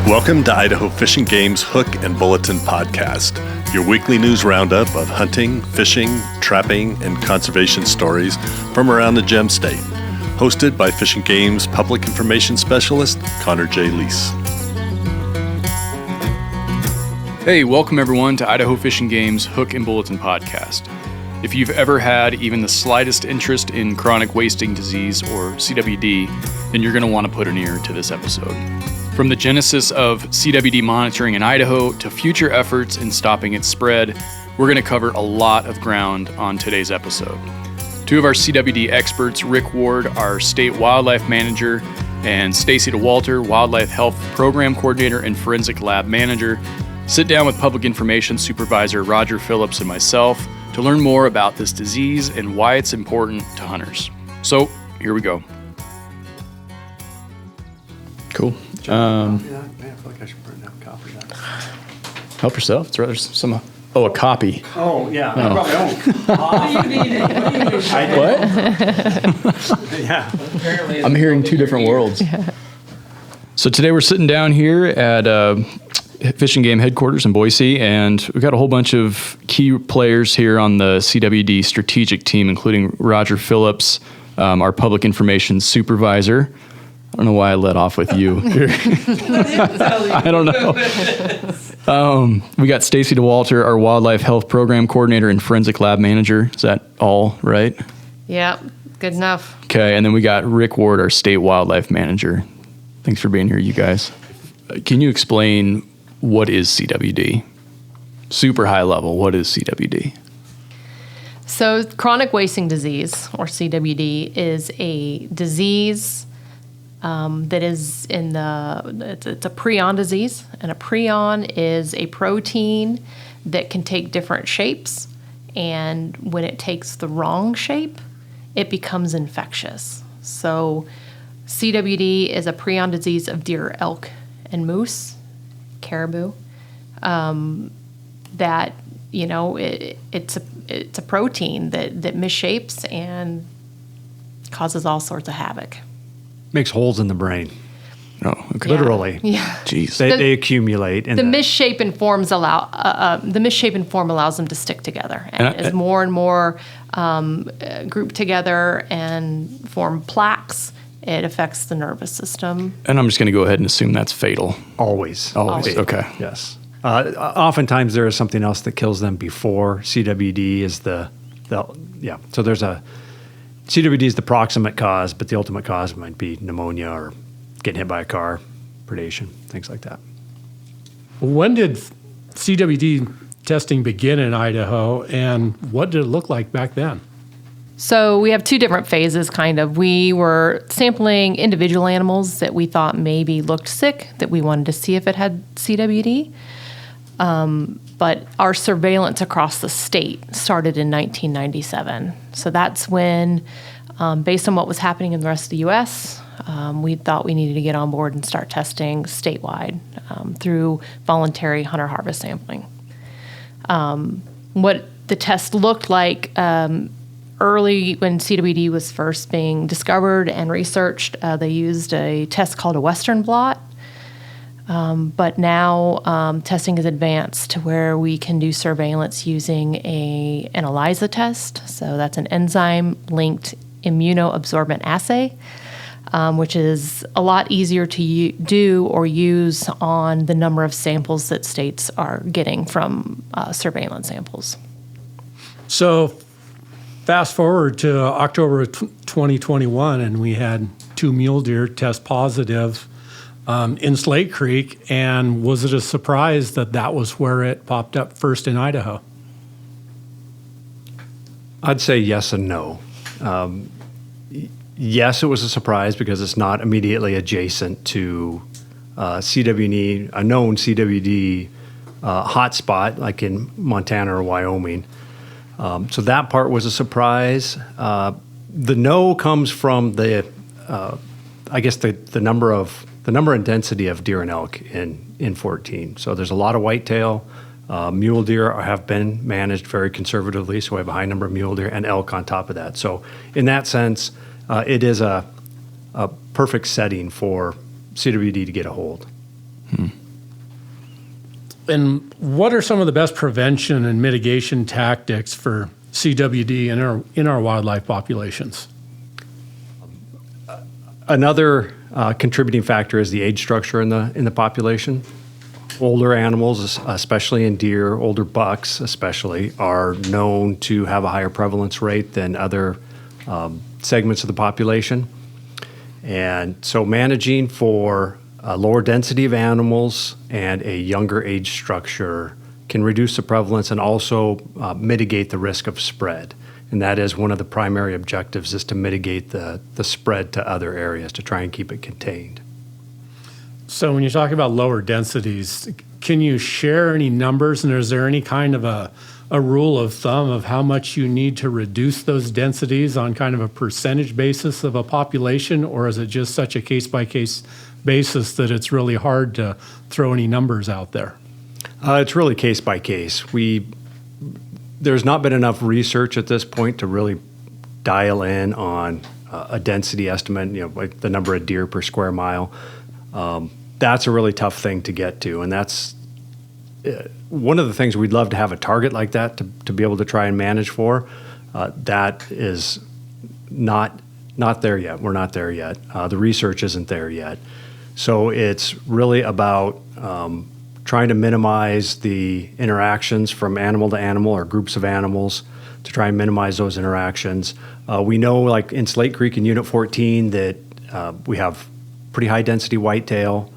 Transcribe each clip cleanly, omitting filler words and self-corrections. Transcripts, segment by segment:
Welcome to Idaho Fish and Game's Hook and Bulletin podcast, your weekly news roundup of hunting, fishing, trapping, and conservation stories from around the Gem State. Hosted by Fish and Game's Public Information Specialist, Connor J. Lease. Hey, welcome everyone to Idaho Fish and Game's Hook and Bulletin podcast. If you've ever had even the slightest interest in chronic wasting disease, or CWD, then you're going to want to put an ear to this episode. From the genesis of CWD monitoring in Idaho to future efforts in stopping its spread, we're going to cover a lot of ground on today's episode. Two of our CWD experts, Rick Ward, our state wildlife manager, and Stacey Dauwalter, wildlife health program coordinator and forensic lab manager, sit down with public information supervisor Roger Phillips and myself to learn more about this disease and why it's important to hunters. So here we go. Cool. I feel like I should print out a copy of that. Help yourself. It's rather some. Oh, a copy. Oh, yeah. I probably don't. What? Yeah. I'm hearing two different worlds. Yeah. So today we're sitting down here at Fish and Game headquarters in Boise, and we've got a whole bunch of key players here on the CWD strategic team, including Roger Phillips, our public information supervisor. I don't know why I led off with you. I don't know. We got Stacey Dauwalter, our wildlife health program coordinator and forensic lab manager. Is that all right? Yeah, good enough. Okay, and then we got Rick Ward, our state wildlife manager. Thanks for being here, you guys. Can you explain what is CWD? Super high level, what is CWD? So chronic wasting disease, or CWD, is a disease that is it's a prion disease, and a prion is a protein that can take different shapes, and when it takes the wrong shape, it becomes infectious. So CWD is a prion disease of deer, elk, and moose, caribou, that, you know, it's a protein that misshapes and causes all sorts of havoc. Makes holes in the brain. Oh, okay. Literally. Yeah. Jeez. They accumulate. The misshapen forms allows them to stick together, and as more and more group together and form plaques, it affects the nervous system. And I'm just going to go ahead and assume that's fatal. Always. Okay. Yes. Oftentimes there is something else that kills them before CWD is So there's CWD is the proximate cause, but the ultimate cause might be pneumonia or getting hit by a car, predation, things like that. When did CWD testing begin in Idaho, and what did it look like back then? So we have two different phases, kind of. We were sampling individual animals that we thought maybe looked sick, that we wanted to see if it had CWD. But our surveillance across the state started in 1997. So that's when, based on what was happening in the rest of the U.S., we thought we needed to get on board and start testing statewide through voluntary hunter harvest sampling. What the test looked like early when CWD was first being discovered and researched, they used a test called a Western blot. But now testing is advanced to where we can do surveillance using an ELISA test. So that's an enzyme-linked immunoabsorbent assay, which is a lot easier to do or use on the number of samples that states are getting from surveillance samples. So fast forward to October 2021, and we had 2 mule deer test positive in Slate Creek, and was it a surprise that was where it popped up first in Idaho? I'd say yes and no. Yes, it was a surprise because it's not immediately adjacent to CWD, a known CWD hotspot like in Montana or Wyoming. So that part was a surprise. The no comes from the number and density of deer and elk in 14. So there's a lot of whitetail, Mule deer have been managed very conservatively, so we have a high number of mule deer and elk on top of that. So in that sense, it is a perfect setting for CWD to get a hold. And what are some of the best prevention and mitigation tactics for CWD in our wildlife populations? Another contributing factor is the age structure in the population. Older animals, especially in deer, older bucks especially, are known to have a higher prevalence rate than other segments of the population. And so managing for a lower density of animals and a younger age structure can reduce the prevalence and also mitigate the risk of spread. And that is one of the primary objectives, is to mitigate the spread to other areas, to try and keep it contained. So when you talk about lower densities, can you share any numbers, and is there any kind of a rule of thumb of how much you need to reduce those densities on kind of a percentage basis of a population, or is it just such a case-by-case basis that it's really hard to throw any numbers out there? It's really case by case. There's not been enough research at this point to really dial in on a density estimate, like the number of deer per square mile. That's a really tough thing to get to, and that's one of the things we'd love to have a target like that to be able to try and manage for. That is not there yet. We're not there yet. The research isn't there yet. So it's really about trying to minimize the interactions from animal to animal or groups of animals, to try and minimize those interactions. We know, like in Slate Creek in Unit 14, that we have pretty high density whitetail,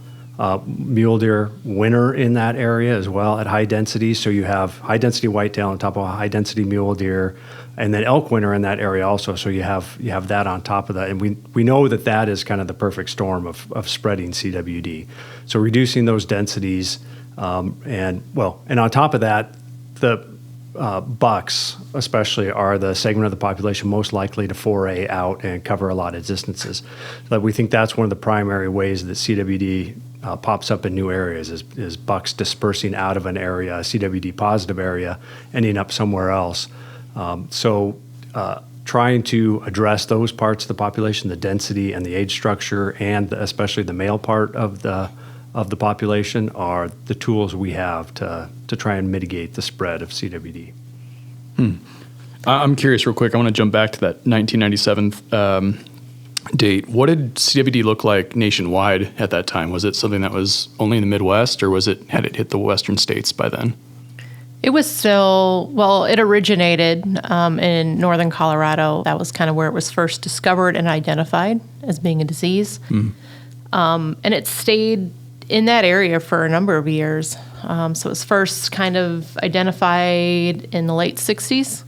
mule deer winter in that area as well at high density. So you have high density whitetail on top of high density mule deer, and then elk winter in that area also. So you have that on top of that, and we know that is kind of the perfect storm of spreading CWD. So reducing those densities, and on top of that, the bucks especially are the segment of the population most likely to foray out and cover a lot of distances. But we think that's one of the primary ways that CWD pops up in new areas is bucks dispersing out of an area, a CWD positive area, ending up somewhere else. Trying to address those parts of the population, the density and the age structure, and especially the male part of the population, are the tools we have to try and mitigate the spread of CWD. I'm curious real quick. I want to jump back to that 1997 date. What did CWD look like nationwide at that time? Was it something that was only in the Midwest, or had it hit the western states by then? It was still, it originated in northern Colorado. That was kind of where it was first discovered and identified as being a disease. And it stayed in that area for a number of years. So it was first kind of identified in the late 60s.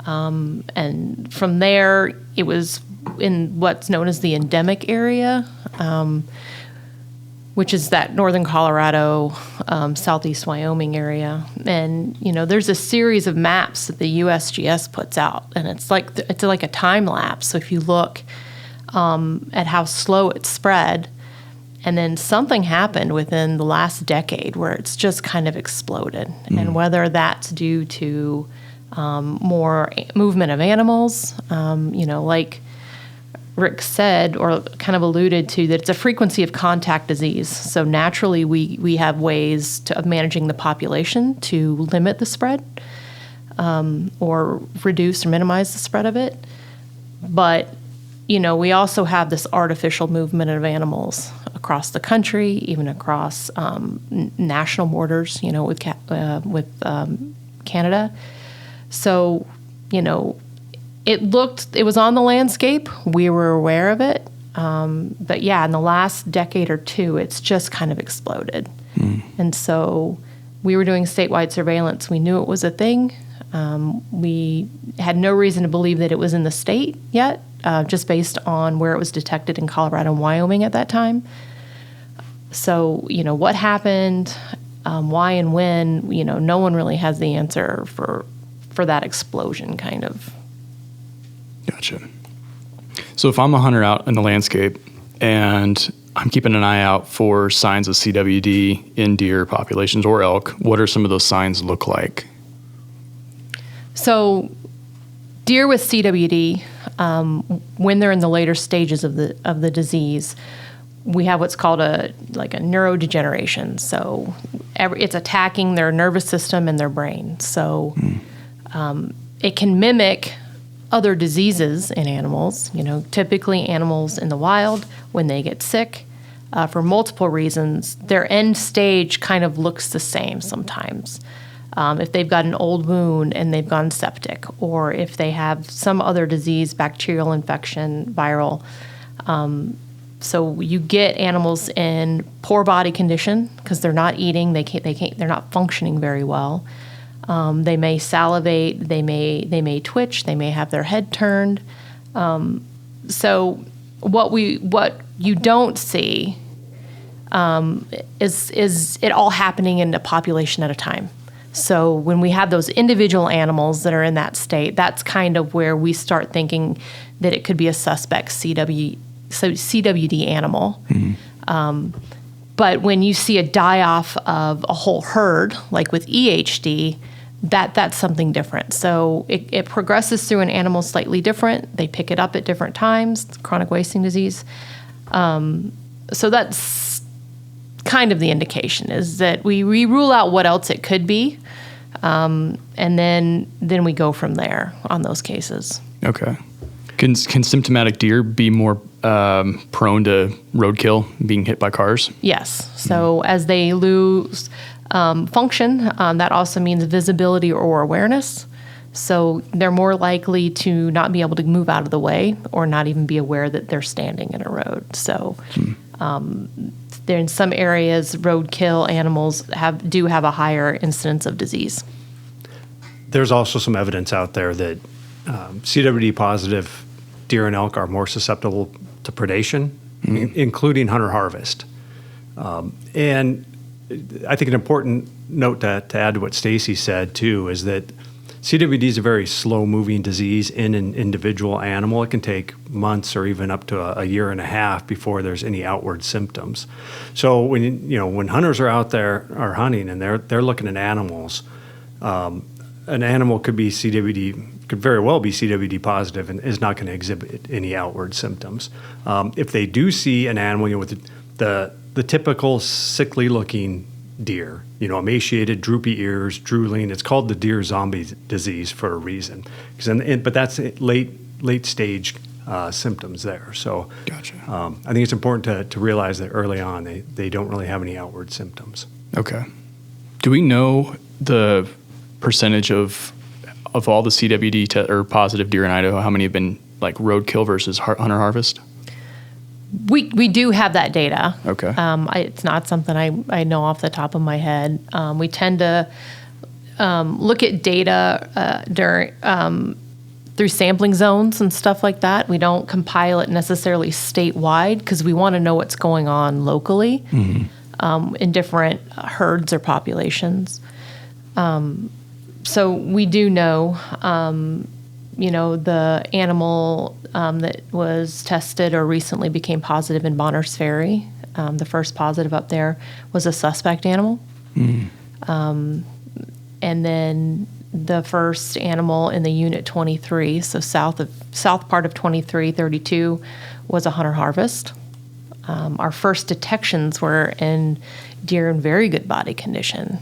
And from there, it was in what's known as the endemic area, which is that northern Colorado, southeast Wyoming area. And, there's a series of maps that the USGS puts out, and it's like a time lapse. So if you look at how slow it spread, and then something happened within the last decade where it's just kind of exploded. And whether that's due to more movement of animals, like Rick said, or kind of alluded to, that it's a frequency of contact disease. So naturally, we have ways of managing the population to limit the spread, or reduce or minimize the spread of it. But, we also have this artificial movement of animals across the country, even across national borders, with Canada. So, it was on the landscape. We were aware of it. But yeah, in the last decade or two, it's just kind of exploded. And so we were doing statewide surveillance. We knew it was a thing. We had no reason to believe that it was in the state yet, just based on where it was detected in Colorado and Wyoming at that time. So, what happened, why and when, no one really has the answer for that explosion, kind of. Gotcha. So if I'm a hunter out in the landscape and I'm keeping an eye out for signs of CWD in deer populations or elk, what are some of those signs look like? So deer with CWD, when they're in the later stages of the disease, we have what's called a neurodegeneration. So it's attacking their nervous system and their brain. So it can mimic other diseases in animals. Typically animals in the wild, when they get sick, for multiple reasons, their end stage kind of looks the same sometimes. If they've got an old wound and they've gone septic, or if they have some other disease, bacterial infection, viral. So you get animals in poor body condition because they're not eating, they're not functioning very well. They may salivate, they may twitch, they may have their head turned. So what you don't see is it all happening in a population at a time. So when we have those individual animals that are in that state, that's kind of where we start thinking that it could be a suspect CWD animal. Mm-hmm. But when you see a die-off of a whole herd, like with EHD, that's something different. So it progresses through an animal slightly different. They pick it up at different times, chronic wasting disease. So that's kind of the indication, is that we rule out what else it could be, and then we go from there on those cases. Okay. Can symptomatic deer be more prone to roadkill, being hit by cars? Yes. So as they lose function, that also means visibility or awareness. So they're more likely to not be able to move out of the way or not even be aware that they're standing in a road. So there in some areas, roadkill animals do have a higher incidence of disease. There's also some evidence out there that CWD positive deer and elk are more susceptible to predation, including hunter-harvest. And I think an important note to add to what Stacey said, too, is that CWD is a very slow-moving disease in an individual animal. It can take months or even up to a year and a half before there's any outward symptoms. So when hunters are out there are hunting and they're looking at animals, an animal could very well be CWD positive and is not going to exhibit any outward symptoms. If they do see an animal with the typical sickly-looking deer, emaciated, droopy ears, drooling. It's called the deer zombie disease for a reason. But that's late stage symptoms there. So gotcha. I think it's important to realize that early on they don't really have any outward symptoms. Okay. Do we know the percentage of all the CWD or positive deer in Idaho, how many have been like roadkill versus hunter harvest? We do have that data. Okay. It's not something I know off the top of my head. We tend to look at data through sampling zones and stuff like that. We don't compile it necessarily statewide because we want to know what's going on locally in different herds or populations. So we do know, the animal that was tested or recently became positive in Bonners Ferry, the first positive up there was a suspect animal. And then the first animal in the unit 23, so south part of 2332, was a hunter harvest. Our first detections were in deer in very good body condition.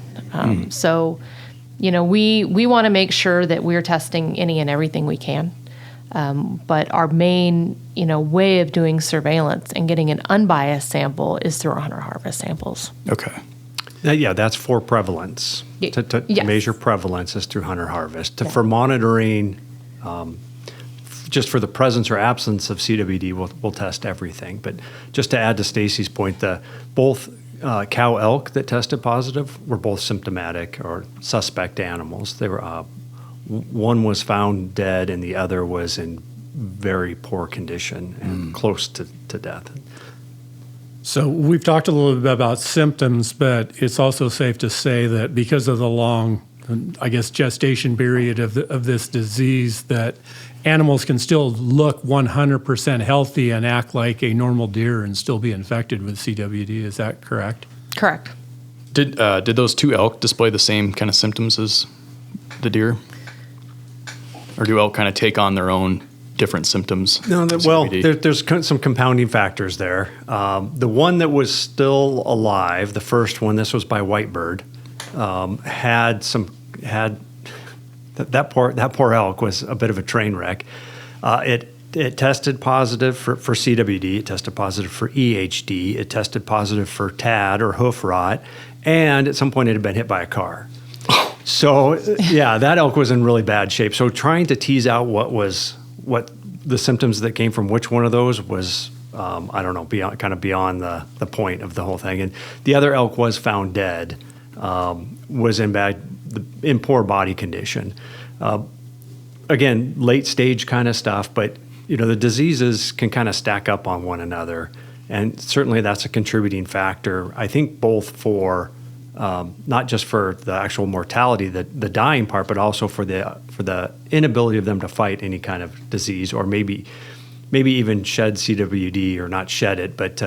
So, we want to make sure that we're testing any and everything we can. But our main, way of doing surveillance and getting an unbiased sample is through our hunter harvest samples. Okay. That's for prevalence. To measure prevalence is through hunter harvest. For monitoring, just for the presence or absence of CWD, we'll test everything. But just to add to Stacey's point, both cow elk that tested positive were both symptomatic or suspect animals. They were one was found dead and the other was in very poor condition and close to death. So we've talked a little bit about symptoms, but it's also safe to say that because of the long I guess, gestation period of this disease, that animals can still look 100% healthy and act like a normal deer and still be infected with CWD. Is that correct? Correct. Did those two elk display the same kind of symptoms as the deer? Or do elk kind of take on their own different symptoms? No, there's some compounding factors there. The one that was still alive, the first one, this was by Whitebird, that poor elk was a bit of a train wreck. It tested positive for CWD. It tested positive for EHD. It tested positive for TAD or hoof rot, and at some point it had been hit by a car. So yeah, that elk was in really bad shape. So trying to tease out what the symptoms that came from which one of those was, I don't know, beyond the point of the whole thing. And the other elk was found dead, was in poor body condition. Again, late stage kind of stuff, but the diseases can kind of stack up on one another, and certainly that's a contributing factor. I think both for not just for the actual mortality, the dying part, but also for the inability of them to fight any kind of disease, or maybe even shed CWD, or not shed it, but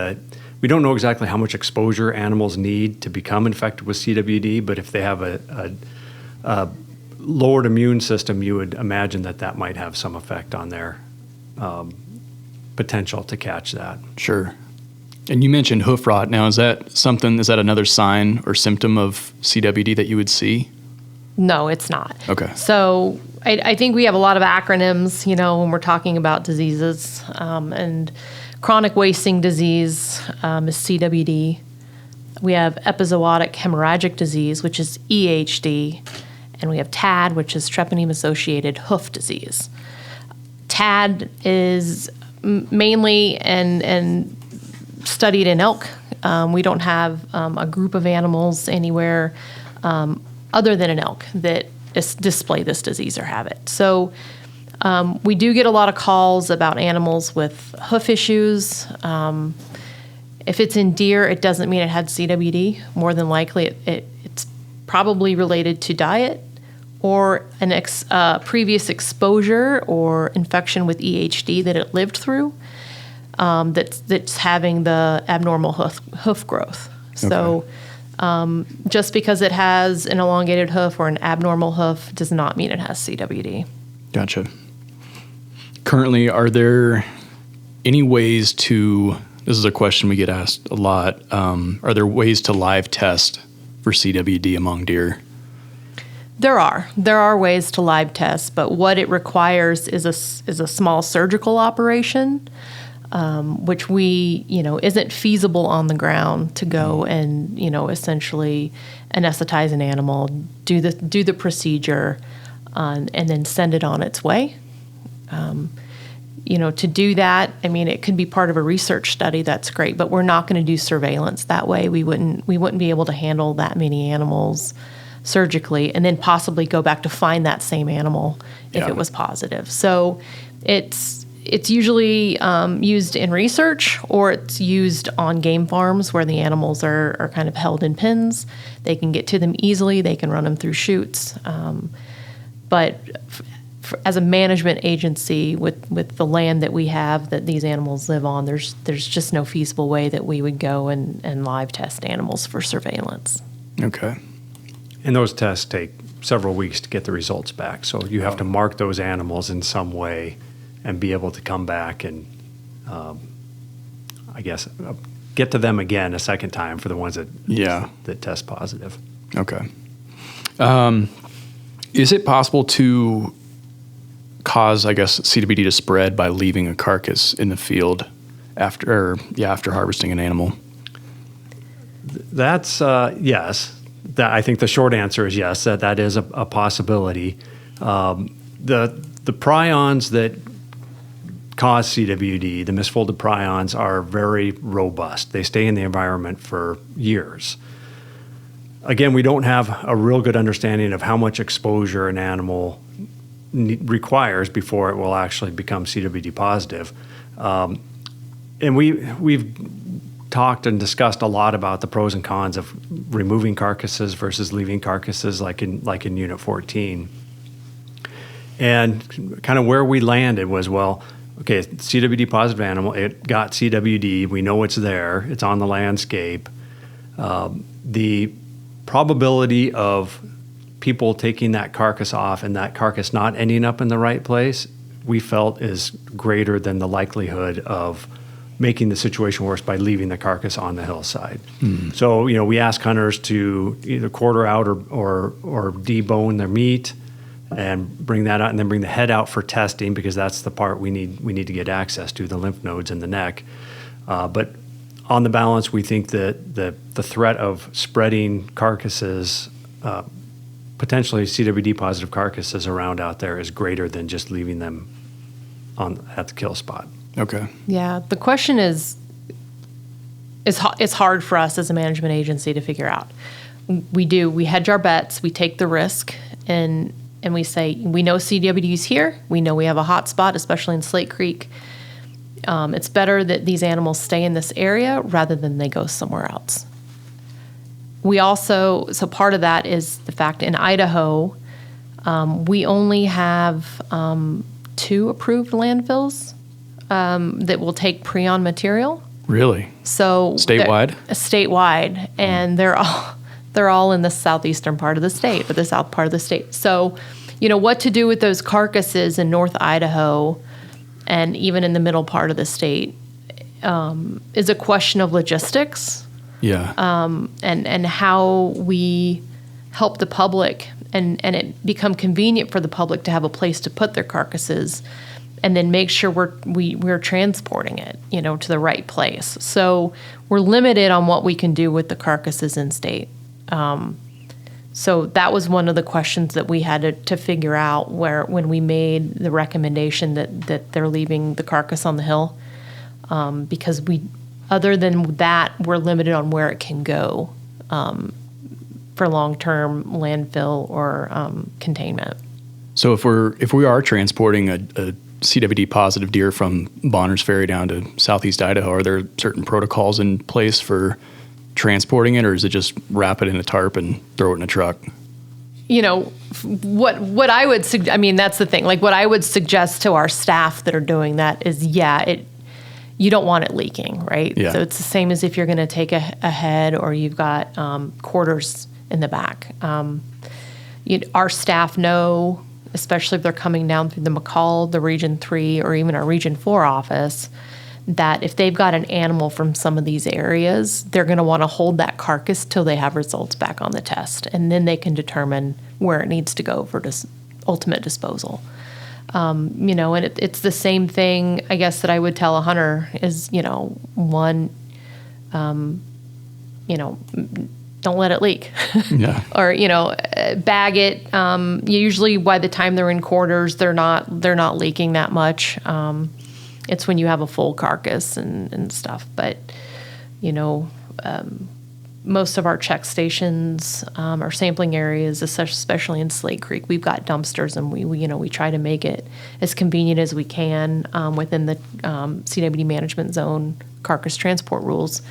we don't know exactly how much exposure animals need to become infected with CWD. But if they have a lowered immune system, you would imagine that might have some effect on their potential to catch that. Sure. And you mentioned hoof rot. Now, is that another sign or symptom of CWD that you would see? No, it's not. Okay. So I think we have a lot of acronyms, when we're talking about diseases. And chronic wasting disease is CWD. We have epizootic hemorrhagic disease, which is EHD. And we have TAD, which is treponeme-associated hoof disease. TAD is mainly and studied in elk. We don't have a group of animals anywhere other than an elk that display this disease or have it. So we do get a lot of calls about animals with hoof issues. If it's in deer, it doesn't mean it had CWD. More than likely, it's probably related to diet or an previous exposure or infection with EHD that it lived through. That's having the abnormal hoof growth. So just because it has an elongated hoof or an abnormal hoof does not mean it has CWD. Gotcha. Currently, are there any ways to, this is a question we get asked a lot, are there ways to live test for CWD among deer? There are ways to live test, but what it requires is a small surgical operation, which isn't feasible on the ground to go and essentially anesthetize an animal, do the procedure, and then send it on its way. To do that, it could be part of a research study. That's great, but we're not going to do surveillance that way. We wouldn't be able to handle that many animals surgically and then possibly go back to find that same animal if it was positive. So it's usually used in research, or it's used on game farms where the animals are kind of held in pens. They can get to them easily. They can run them through chutes. But as a management agency with the land that we have that these animals live on, there's just no feasible way that we would go and live test animals for surveillance. Okay. And those tests take several weeks to get the results back. So you have to mark those animals in some way and be able to come back and, get to them again a second time for the ones that test positive. Okay. Is it possible to cause, CWD to spread by leaving a carcass in the field after harvesting an animal? That's yes. I think the short answer is yes. That is a possibility. The prions that cause CWD, the misfolded prions, are very robust. They stay in the environment for years. Again, we don't have a real good understanding of how much exposure an animal requires before it will actually become CWD positive. And we've talked and discussed a lot about the pros and cons of removing carcasses versus leaving carcasses, like in Unit 14. And kind of where we landed was, well, okay, CWD positive animal, it got CWD, we know it's there, it's on the landscape. The probability of people taking that carcass off and that carcass not ending up in the right place, we felt is greater than the likelihood of making the situation worse by leaving the carcass on the hillside. So, we ask hunters to either quarter out or debone their meat and bring that out, and then bring the head out for testing, because that's the part we need to get access to, the lymph nodes in the neck. But on the balance, we think that the threat of spreading carcasses, potentially CWD positive carcasses around out there, is greater than just leaving them at the kill spot. Okay. Yeah, the question is it's hard for us as a management agency to figure out. We hedge our bets, we take the risk, and we say, we know CWD's here, we know we have a hot spot, especially in Slate Creek. It's better that these animals stay in this area rather than they go somewhere else. So part of that is the fact in Idaho, we only have 2 approved landfills that will take prion material. Really? So statewide? Statewide, and they're all in the southeastern part of the state, or the south part of the state. So, what to do with those carcasses in North Idaho and even in the middle part of the state is a question of logistics. Yeah. And how we help the public and it become convenient for the public to have a place to put their carcasses, and then make sure we're transporting it, to the right place. So we're limited on what we can do with the carcasses in state. So that was one of the questions that we had to figure out when we made the recommendation that they're leaving the carcass on the hill, because other than that, we're limited on where it can go for long-term landfill or containment. So if we are transporting a CWD positive deer from Bonner's Ferry down to southeast Idaho, are there certain protocols in place for transporting it, or is it just wrap it in a tarp and throw it in a truck? What I would suggest, that's the thing. Like, what I would suggest to our staff that are doing that is, you don't want it leaking, right? Yeah. So it's the same as if you're going to take a head or you've got quarters in the back. Our staff know, especially if they're coming down through the McCall, the Region 3, or even our Region 4 office, that if they've got an animal from some of these areas, they're going to want to hold that carcass till they have results back on the test, and then they can determine where it needs to go for ultimate disposal. And it's the same thing, I guess, that I would tell a hunter is, one, don't let it leak. Yeah. Or, bag it. Usually by the time they're in quarters, they're not leaking that much. It's when you have a full carcass and stuff. But, most of our check stations, our sampling areas, especially in Slate Creek, we've got dumpsters, and we try to make it as convenient as we can within the CWD management zone carcass transport rules,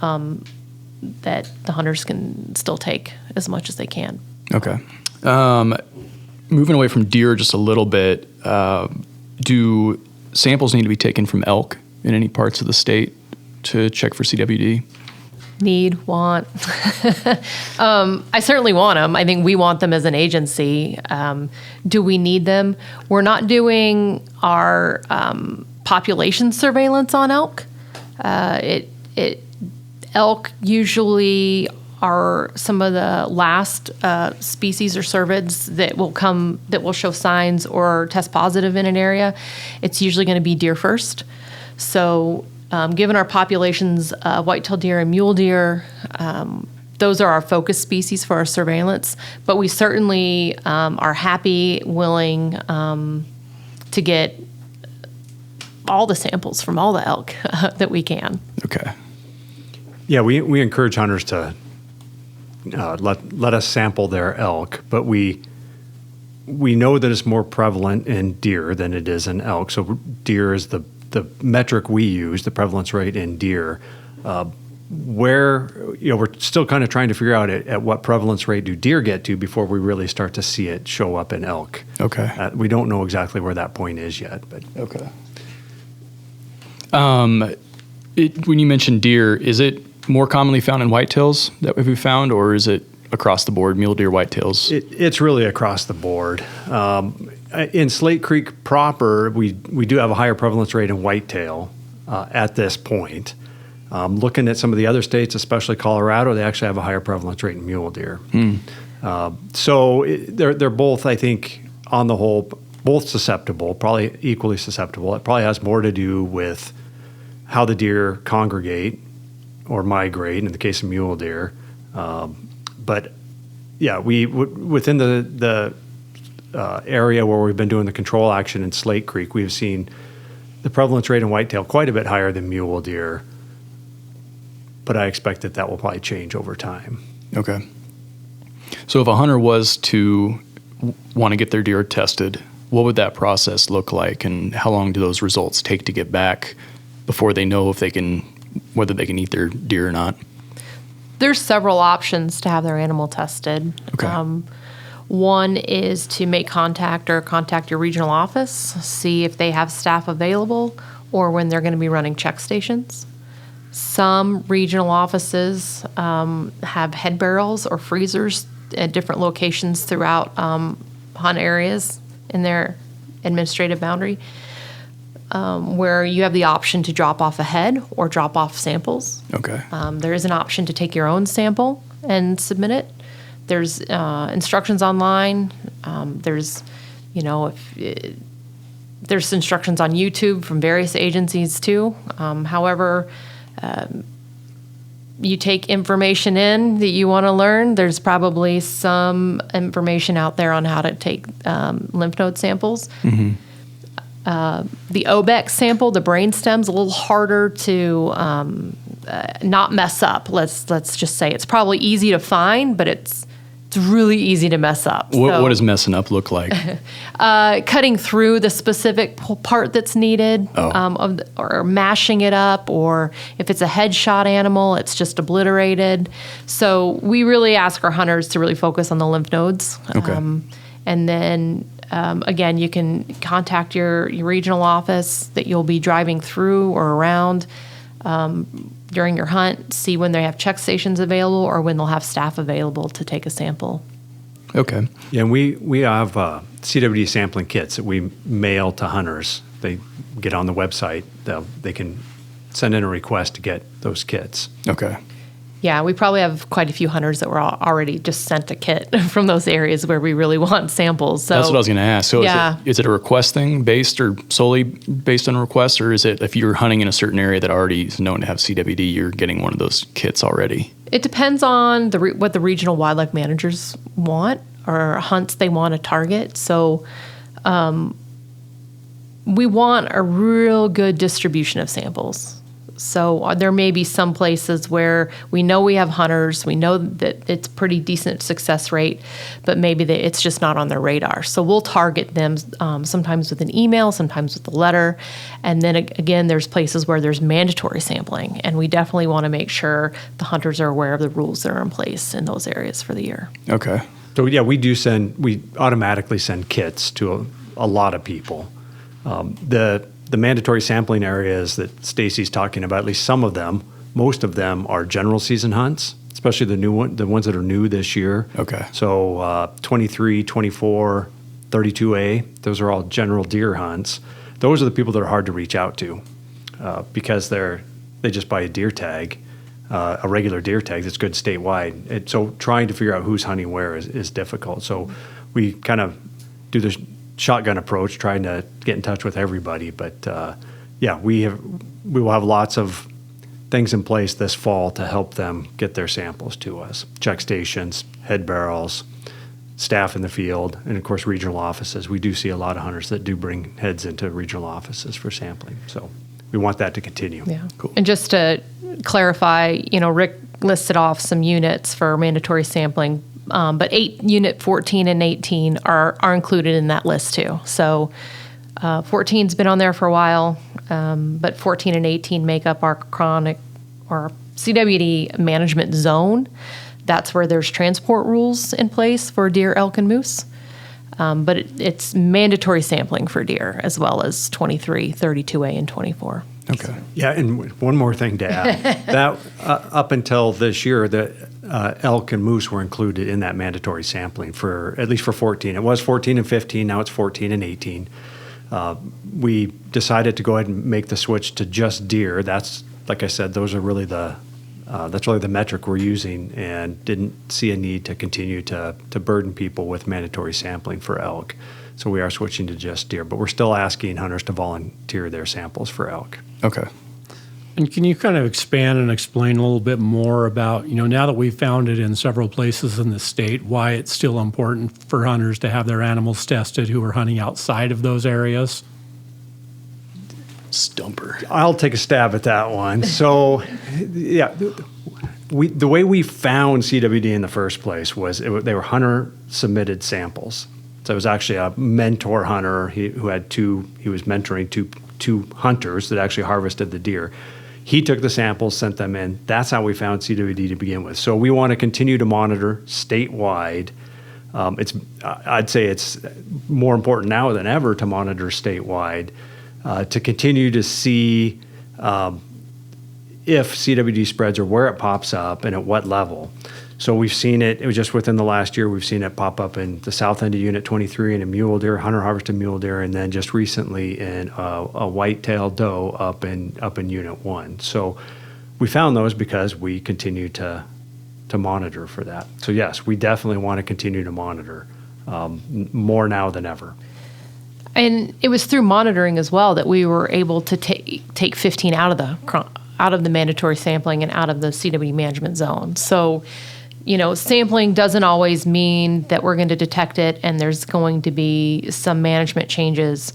that the hunters can still take as much as they can. Okay. Moving away from deer just a little bit, do samples need to be taken from elk in any parts of the state to check for CWD? Want. I certainly want them. I think we want them as an agency. Do we need them? We're not doing our population surveillance on elk. Elk usually are some of the last species or cervids that will show signs or test positive in an area. It's usually going to be deer first. So given our populations, white-tailed deer and mule deer, those are our focus species for our surveillance. But we certainly are happy, willing to get all the samples from all the elk that we can. Okay. Yeah, we encourage hunters to let us sample their elk, but we know that it's more prevalent in deer than it is in elk. So deer is the metric we use, the prevalence rate in deer. where, we're still kind of trying to figure out at what prevalence rate do deer get to before we really start to see it show up in elk. Okay. We don't know exactly where that point is yet, but. Okay. When you mentioned deer, is it more commonly found in whitetails that we've found, or is it across the board, mule deer, whitetails? It's really across the board. In Slate Creek proper, we do have a higher prevalence rate in whitetail at this point. Looking at some of the other states, especially Colorado, they actually have a higher prevalence rate in mule deer. So they're both, I think, on the whole, both susceptible, probably equally susceptible. It probably has more to do with how the deer congregate or migrate in the case of mule deer. But yeah, within the area where we've been doing the control action in Slate Creek, we've seen the prevalence rate in whitetail quite a bit higher than mule deer. But I expect that will probably change over time. Okay. So if a hunter was to want to get their deer tested, what would that process look like, and how long do those results take to get back before they know whether they can eat their deer or not? There's several options to have their animal tested. Okay. One is to make contact your regional office, see if they have staff available or when they're going to be running check stations. Some regional offices have head barrels or freezers at different locations throughout hunt areas in their administrative boundary, where you have the option to drop off a head or drop off samples. Okay. There is an option to take your own sample and submit it. There's instructions online. There's instructions on YouTube from various agencies too. However, you take information in that you want to learn. There's probably some information out there on how to take lymph node samples. Mm-hmm. The OBEC sample, the brain stem's a little harder to not mess up. Let's just say it's probably easy to find, but it's really easy to mess up. What does messing up look like? Cutting through the specific part that's needed, or mashing it up, or if it's a headshot animal, it's just obliterated. So we really ask our hunters to really focus on the lymph nodes. Okay. And then, again, you can contact your regional office that you'll be driving through or around during your hunt, see when they have check stations available or when they'll have staff available to take a sample. Okay. Yeah, and we have CWD sampling kits that we mail to hunters. They get on the website. They can send in a request to get those kits. Okay. Yeah, we probably have quite a few hunters that were already just sent a kit from those areas where we really want samples. So that's what I was going to ask. So yeah. is it a request thing based or solely based on requests, or is it if you're hunting in a certain area that already is known to have CWD, you're getting one of those kits already? It depends on what the regional wildlife managers want or hunts they want to target. So we want a real good distribution of samples. So there may be some places where we know we have hunters, we know that it's pretty decent success rate, but maybe it's just not on their radar. So we'll target them sometimes with an email, sometimes with a letter. And then again, there's places where there's mandatory sampling, and we definitely want to make sure the hunters are aware of the rules that are in place in those areas for the year. Okay. So yeah, we automatically send kits to a lot of people. The mandatory sampling areas that Stacey's talking about, at least some of them, most of them are general season hunts, especially the ones that are new this year. Okay. So 23, 24, 32A, those are all general deer hunts. Those are the people that are hard to reach out to because they just buy a deer tag, a regular deer tag that's good statewide. So trying to figure out who's hunting where is difficult. So we kind of do this shotgun approach, trying to get in touch with everybody. But yeah, we will have lots of things in place this fall to help them get their samples to us. Check stations, head barrels, staff in the field, and of course regional offices. We do see a lot of hunters that do bring heads into regional offices for sampling. So we want that to continue. Yeah. Cool. And just to clarify, Rick listed off some units for mandatory sampling. But unit 14 and 18 are included in that list too. So 14's been on there for a while, but 14 and 18 make up our chronic or CWD management zone. That's where there's transport rules in place for deer, elk, and moose. But it's mandatory sampling for deer, as well as 23, 32A, and 24. Okay. Yeah, and one more thing to add. That up until this year, the elk and moose were included in that mandatory sampling for at least for 14. It was 14 and 15. Now it's 14 and 18. We decided to go ahead and make the switch to just deer. That's, like I said, those are really that's really the metric we're using, and didn't see a need to continue to burden people with mandatory sampling for elk. So we are switching to just deer, but we're still asking hunters to volunteer their samples for elk. Okay. And can you kind of expand and explain a little bit more about, now that we've found it in several places in the state, why it's still important for hunters to have their animals tested who are hunting outside of those areas? Stumper. I'll take a stab at that one. So, yeah, the way we found CWD in the first place was they were hunter-submitted samples. So it was actually a mentor hunter he was mentoring two hunters that actually harvested the deer. He took the samples, sent them in. That's how we found CWD to begin with. So we want to continue to monitor statewide. I'd say it's more important now than ever to monitor statewide, to continue to see if CWD spreads or where it pops up and at what level. So we've seen it was just within the last year, we've seen it pop up in the south end of Unit 23 in a mule deer, hunter-harvested mule deer, and then just recently in a white-tailed doe up in Unit 1. So we found those because we continue to monitor for that. So yes, we definitely want to continue to monitor more now than ever. And it was through monitoring as well that we were able to take 15 out of the mandatory sampling and out of the CWD management zone. So, sampling doesn't always mean that we're going to detect it and there's going to be some management changes.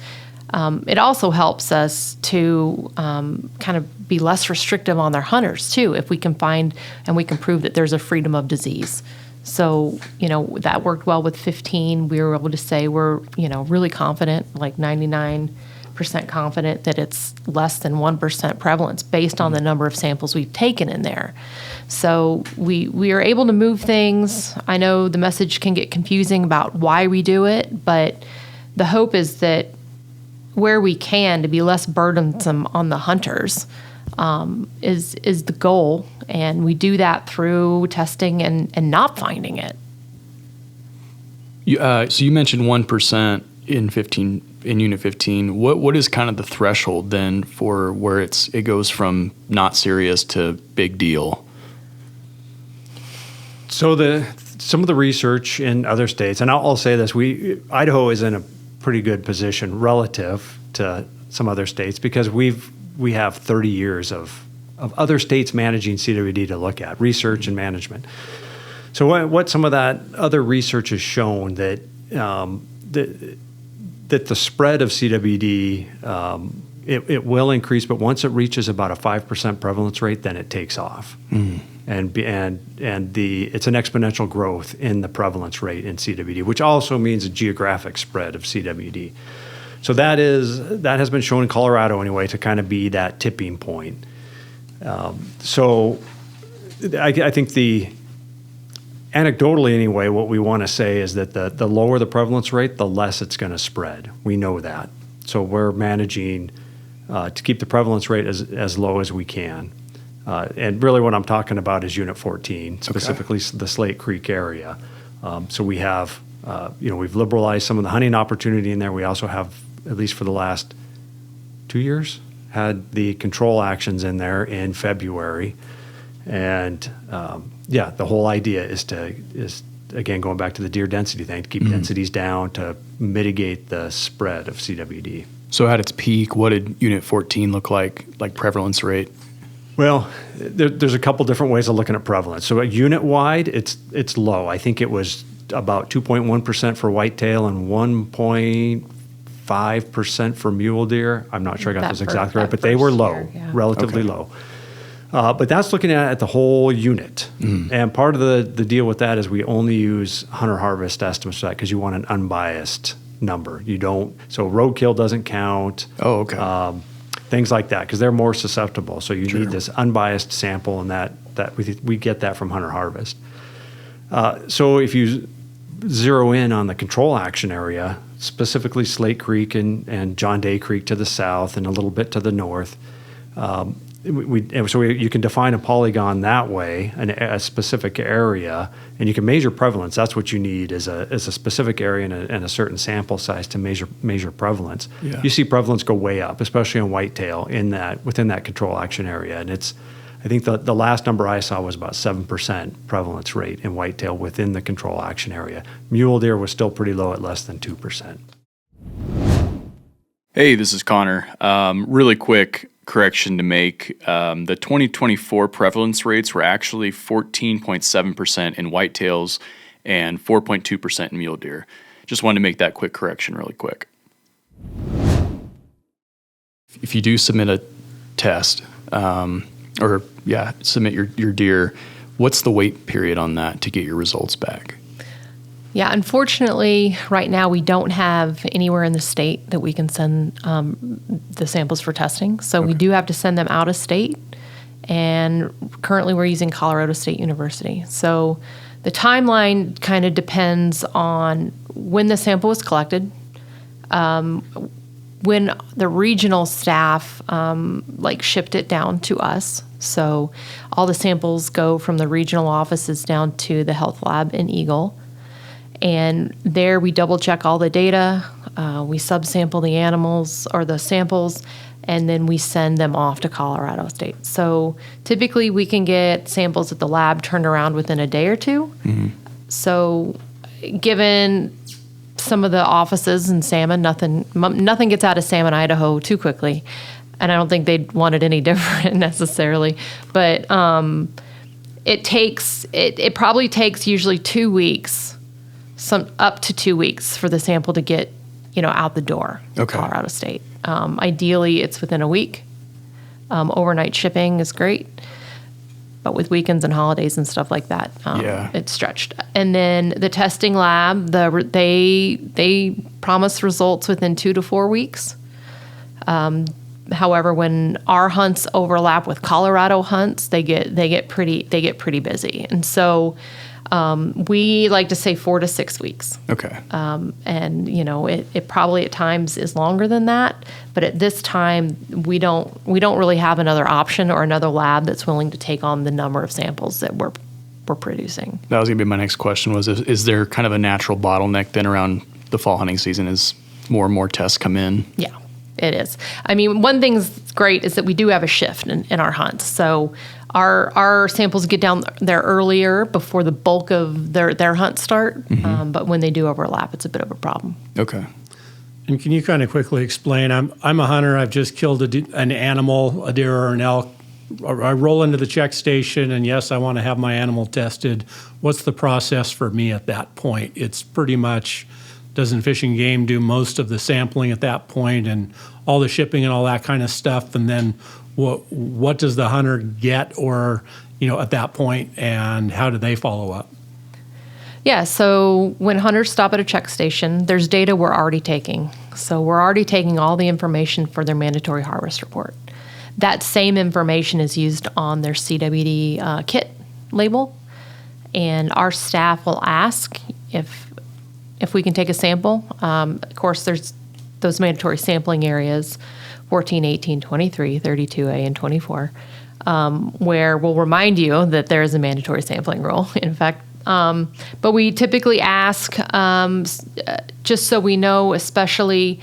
It also helps us to kind of be less restrictive on their hunters too, if we can find and we can prove that there's a freedom of disease. So, that worked well with 15. We were able to say we're, really confident, like 99% confident that it's less than 1% prevalence based on the number of samples we've taken in there. So we are able to move things. I know the message can get confusing about why we do it, but the hope is that where we can, to be less burdensome on the hunters, is the goal. And we do that through testing and not finding it. So you mentioned 1% in Unit 15. What is kind of the threshold then for where it goes from not serious to big deal? So some of the research in other states, and I'll say this: Idaho is in a pretty good position relative to some other states because we have 30 years of other states managing CWD to look at, research and management. So what some of that other research has shown that the spread of CWD, it will increase, but once it reaches about a 5% prevalence rate, then it takes off. Mm. And it's an exponential growth in the prevalence rate in CWD, which also means a geographic spread of CWD. So that has been shown in Colorado anyway to kind of be that tipping point. So I think anecdotally anyway, what we want to say is that the lower the prevalence rate, the less it's going to spread. We know that. So we're managing to keep the prevalence rate as low as we can. And really what I'm talking about is Unit 14, specifically the Slate Creek area. So we have, we've liberalized some of the hunting opportunity in there. We also have, at least for the last 2 years, had the control actions in there in February. And the whole idea is again, going back to the deer density thing, to keep densities down to mitigate the spread of CWD. So at its peak, what did Unit 14 look like prevalence rate? Well, there's a couple different ways of looking at prevalence. So unit-wide, it's low. I think it was about 2.1% for whitetail and 1.5% for mule deer. I'm not sure I got those exactly right, but they were low, relatively low. But that's looking at the whole unit. Mm. And part of the deal with that is we only use hunter harvest estimates for that because you want an unbiased number. You don't, so roadkill doesn't count. Oh, okay. things like that, because they're more susceptible. So you need this unbiased sample, and that we get that from Hunter Harvest. So if you zero in on the control action area, specifically Slate Creek and John Day Creek to the south and a little bit to the north, you can define a polygon that way, a specific area, and you can measure prevalence. That's what you need is a specific area and a certain sample size to measure prevalence. Yeah. You see prevalence go way up, especially on whitetail within that control action area, and I think the last number I saw was about 7% prevalence rate in whitetail within the control action area. Mule deer was still pretty low at less than 2%. Hey, this is Connor. Really quick correction to make. The 2024 prevalence rates were actually 14.7% in whitetails and 4.2% in mule deer. Just wanted to make that quick correction really quick. If you do submit a test, submit your deer, what's the wait period on that to get your results back? Yeah, unfortunately, right now we don't have anywhere in the state that we can send the samples for testing. So we do have to send them out of state. And currently we're using Colorado State University. So the timeline kind of depends on when the sample was collected, when the regional staff shipped it down to us. So all the samples go from the regional offices down to the health lab in Eagle. And there we double check all the data, we subsample the animals or the samples, and then we send them off to Colorado State. So typically we can get samples at the lab turned around within a day or two. Mm-hmm. So given some of the offices in salmon, nothing gets out of Salmon, Idaho too quickly. And I don't think they'd want it any different necessarily. But it probably takes usually 2 weeks, up to 2 weeks for the sample to get, out the door. Colorado State. Ideally, it's within a week. Overnight shipping is great, but with weekends and holidays and stuff like that, it's stretched. And then the testing lab, they promise results within 2 to 4 weeks. However, when our hunts overlap with Colorado hunts, they get pretty busy, and so we like to say 4 to 6 weeks. Okay. And it probably at times is longer than that, but at this time we don't really have another option or another lab that's willing to take on the number of samples that we're producing. That was gonna be my next question. Is there kind of a natural bottleneck then around the fall hunting season as more and more tests come in? Yeah. It is. I mean, one thing's great is that we do have a shift in our hunts. So our samples get down there earlier before the bulk of their hunts start. Mm-hmm. But when they do overlap, it's a bit of a problem. Okay. And can you kind of quickly explain? I'm a hunter. I've just killed an animal, a deer or an elk. I roll into the check station, and yes, I want to have my animal tested. What's the process for me at that point? It's pretty much... Doesn't Fish and Game do most of the sampling at that point and all the shipping and all that kind of stuff? And then what does the hunter get at that point, and how do they follow up? Yeah, so when hunters stop at a check station, there's data we're already taking. So we're already taking all the information for their mandatory harvest report. That same information is used on their CWD kit label, and our staff will ask if we can take a sample. Of course, there's those mandatory sampling areas, 14, 18, 23, 32A, and 24, where we'll remind you that there is a mandatory sampling rule. In fact, but we typically ask, just so we know, especially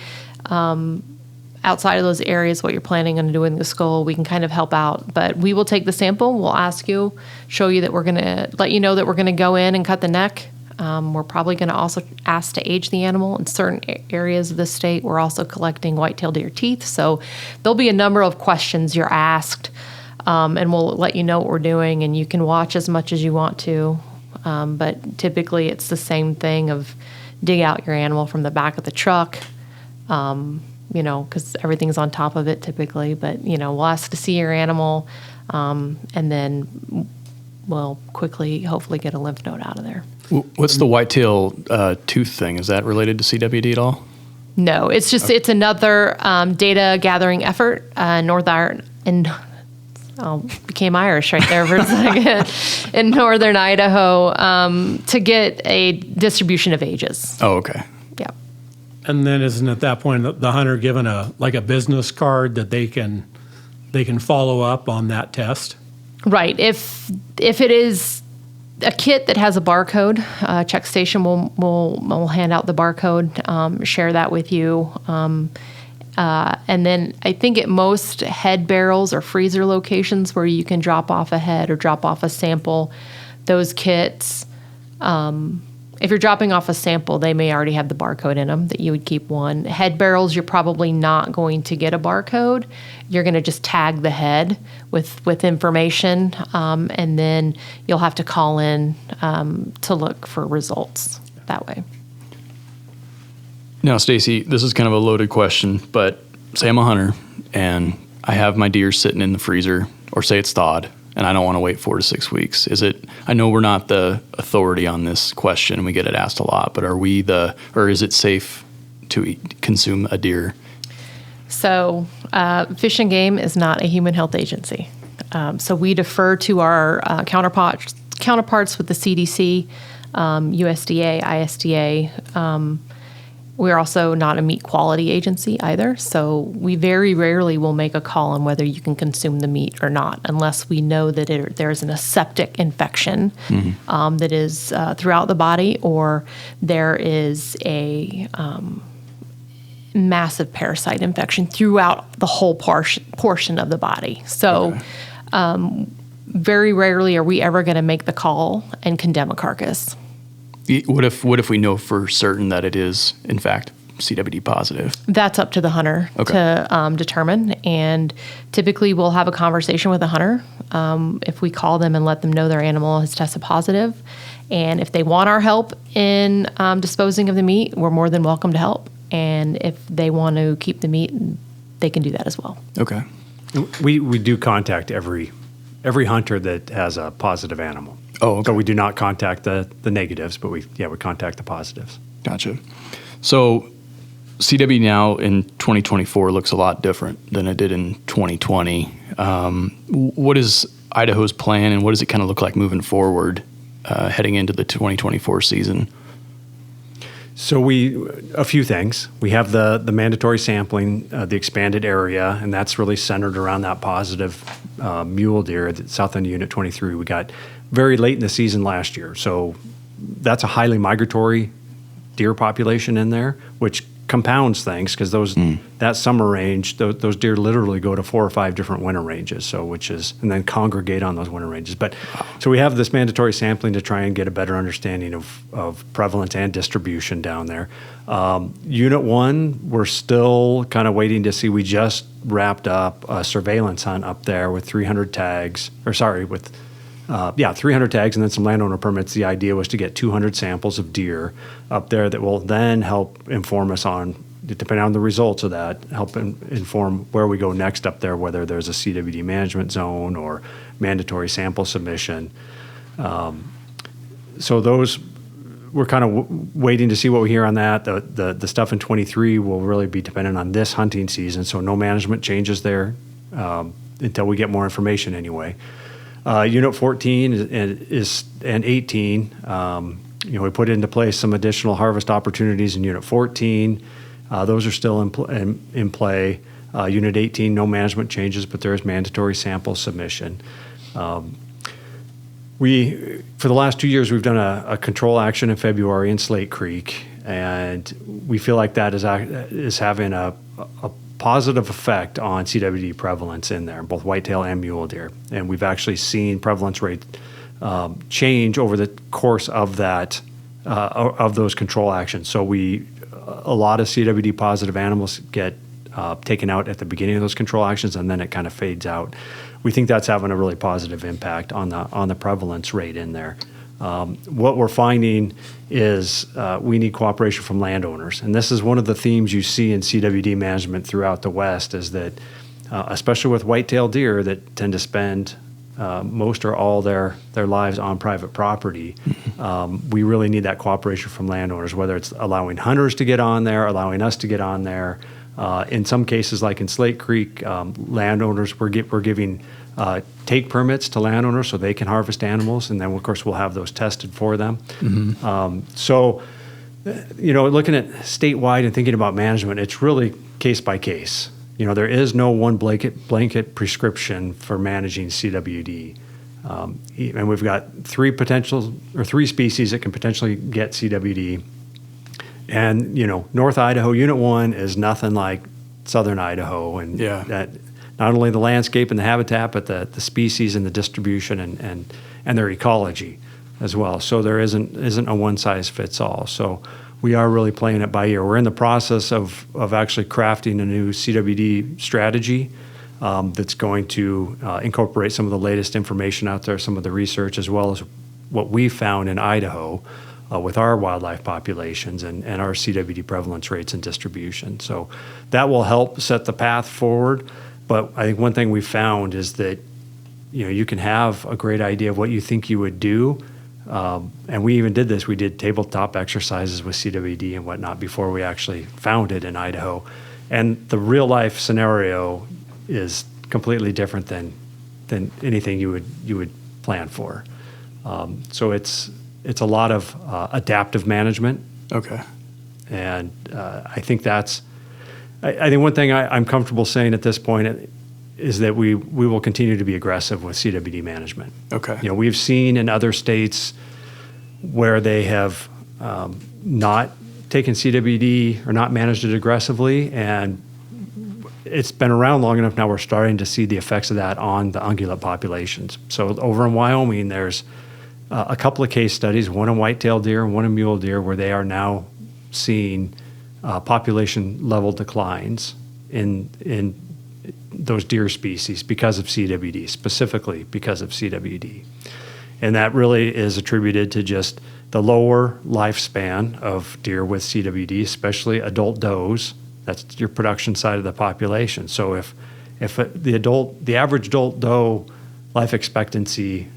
outside of those areas, what you're planning on doing the skull, we can kind of help out. But we will take the sample, we'll ask you, show you that we're going to let you know that we're going to go in and cut the neck. We're probably going to also ask to age the animal. In certain areas of the state, we're also collecting white-tailed deer teeth. So there'll be a number of questions you're asked, and we'll let you know what we're doing, and you can watch as much as you want to. But typically it's the same thing of dig out your animal from the back of the truck, because everything's on top of it typically. But, we'll ask to see your animal, and then we'll quickly, hopefully, get a lymph node out of there. What's the whitetail tooth thing? Is that related to CWD at all? No, it's just it's another data gathering effort. Became Irish right there for a second. In northern Idaho, to get a distribution of ages. Oh, okay. Yeah. And then isn't at that point the hunter given a business card that they can follow up on that test? Right. If it is a kit that has a barcode, Check Station will hand out the barcode, share that with you. And then I think at most head barrels or freezer locations where you can drop off a head or drop off a sample, those kits, if you're dropping off a sample, they may already have the barcode in them that you would keep one. Head barrels, you're probably not going to get a barcode. You're going to just tag the head with information, and then you'll have to call in to look for results that way. Now, Stacey, this is kind of a loaded question, but say I'm a hunter and I have my deer sitting in the freezer, or say it's thawed, and I don't want to wait 4 to 6 weeks. I know we're not the authority on this question, and we get it asked a lot, but or is it safe to consume a deer? So, Fish and Game is not a human health agency. So we defer to our counterparts with the CDC, USDA, ISDA. We're also not a meat quality agency either, so we very rarely will make a call on whether you can consume the meat or not, unless we know that there's an aseptic infection that is throughout the body, or there is a massive parasite infection throughout the whole portion of the body. So very rarely are we ever going to make the call and condemn a carcass. What if we know for certain that it is, in fact, CWD positive? That's up to the hunter to determine. And typically we'll have a conversation with the hunter if we call them and let them know their animal has tested positive. And if they want our help in disposing of the meat, we're more than welcome to help. And if they want to keep the meat, they can do that as well. Okay. We do contact every hunter that has a positive animal. Oh, okay. So we do not contact the negatives, but we contact the positives. Gotcha. So CWD now in 2024 looks a lot different than it did in 2020. What is Idaho's plan, and what does it kind of look like moving forward, heading into the 2024 season? So a few things. We have the mandatory sampling, the expanded area, and that's really centered around that positive mule deer at South End Unit 23. We got very late in the season last year. So that's a highly migratory deer population in there, which compounds things because that summer range, those deer literally go to 4 or 5 different winter ranges. And then congregate on those winter ranges. But so we have this mandatory sampling to try and get a better understanding of prevalence and distribution down there. Unit 1, we're still kind of waiting to see. We just wrapped up a surveillance hunt up there with 300 tags, 300 tags and then some landowner permits. The idea was to get 200 samples of deer up there that will then help inform us on, depending on the results of that, help inform where we go next up there, whether there's a CWD management zone or mandatory sample submission. So those, we're kind of waiting to see what we hear on that. The stuff in 23 will really be dependent on this hunting season, so no management changes there until we get more information anyway. Unit 14 and 18, we put into place some additional harvest opportunities in Unit 14. Those are still in play. Unit 18, no management changes, but there is mandatory sample submission. For the last 2 years, we've done a control action in February in Slate Creek, and we feel like that is having a positive effect on CWD prevalence in there, both whitetail and mule deer. And we've actually seen prevalence rate change over the course of of those control actions. So a lot of CWD positive animals get taken out at the beginning of those control actions, and then it kind of fades out. We think that's having a really positive impact on the prevalence rate in there. What we're finding is we need cooperation from landowners. And this is one of the themes you see in CWD management throughout the West, is that especially with whitetail deer that tend to spend most or all their lives on private property. We really need that cooperation from landowners, whether it's allowing hunters to get on there, allowing us to get on there. In some cases, like in Slate Creek, landowners, we're giving take permits to landowners so they can harvest animals, and then of course we'll have those tested for them. So, looking at statewide and thinking about management, it's really case by case. There is no one blanket prescription for managing CWD. And we've got three species that can potentially get CWD. And, North Idaho, Unit 1 is nothing like Southern Idaho. And that not only the landscape and the habitat, but the species and the distribution and their ecology as well. So there isn't a one-size-fits-all. So we are really playing it by ear. We're in the process of actually crafting a new CWD strategy that's going to incorporate some of the latest information out there, some of the research, as well as what we found in Idaho with our wildlife populations and our CWD prevalence rates and distribution. So that will help set the path forward. But I think one thing we found is that you can have a great idea of what you think you would do. And we even did this. We did tabletop exercises with CWD and whatnot before we actually found it in Idaho. And the real life scenario is completely different than anything you would plan for. So it's a lot of adaptive management. Okay. And I think I think one thing I'm comfortable saying at this point is that we will continue to be aggressive with CWD management. Okay. We've seen in other states where they have not taken CWD or not managed it aggressively, and it's been around long enough now we're starting to see the effects of that on the ungulate populations. So over in Wyoming, there's a couple of case studies, one in white-tailed deer and one in mule deer, where they are now seeing population level declines in those deer species because of CWD, specifically because of CWD. And that really is attributed to just the lower lifespan of deer with CWD, especially adult does. That's your production side of the population. So if the average adult doe life expectancy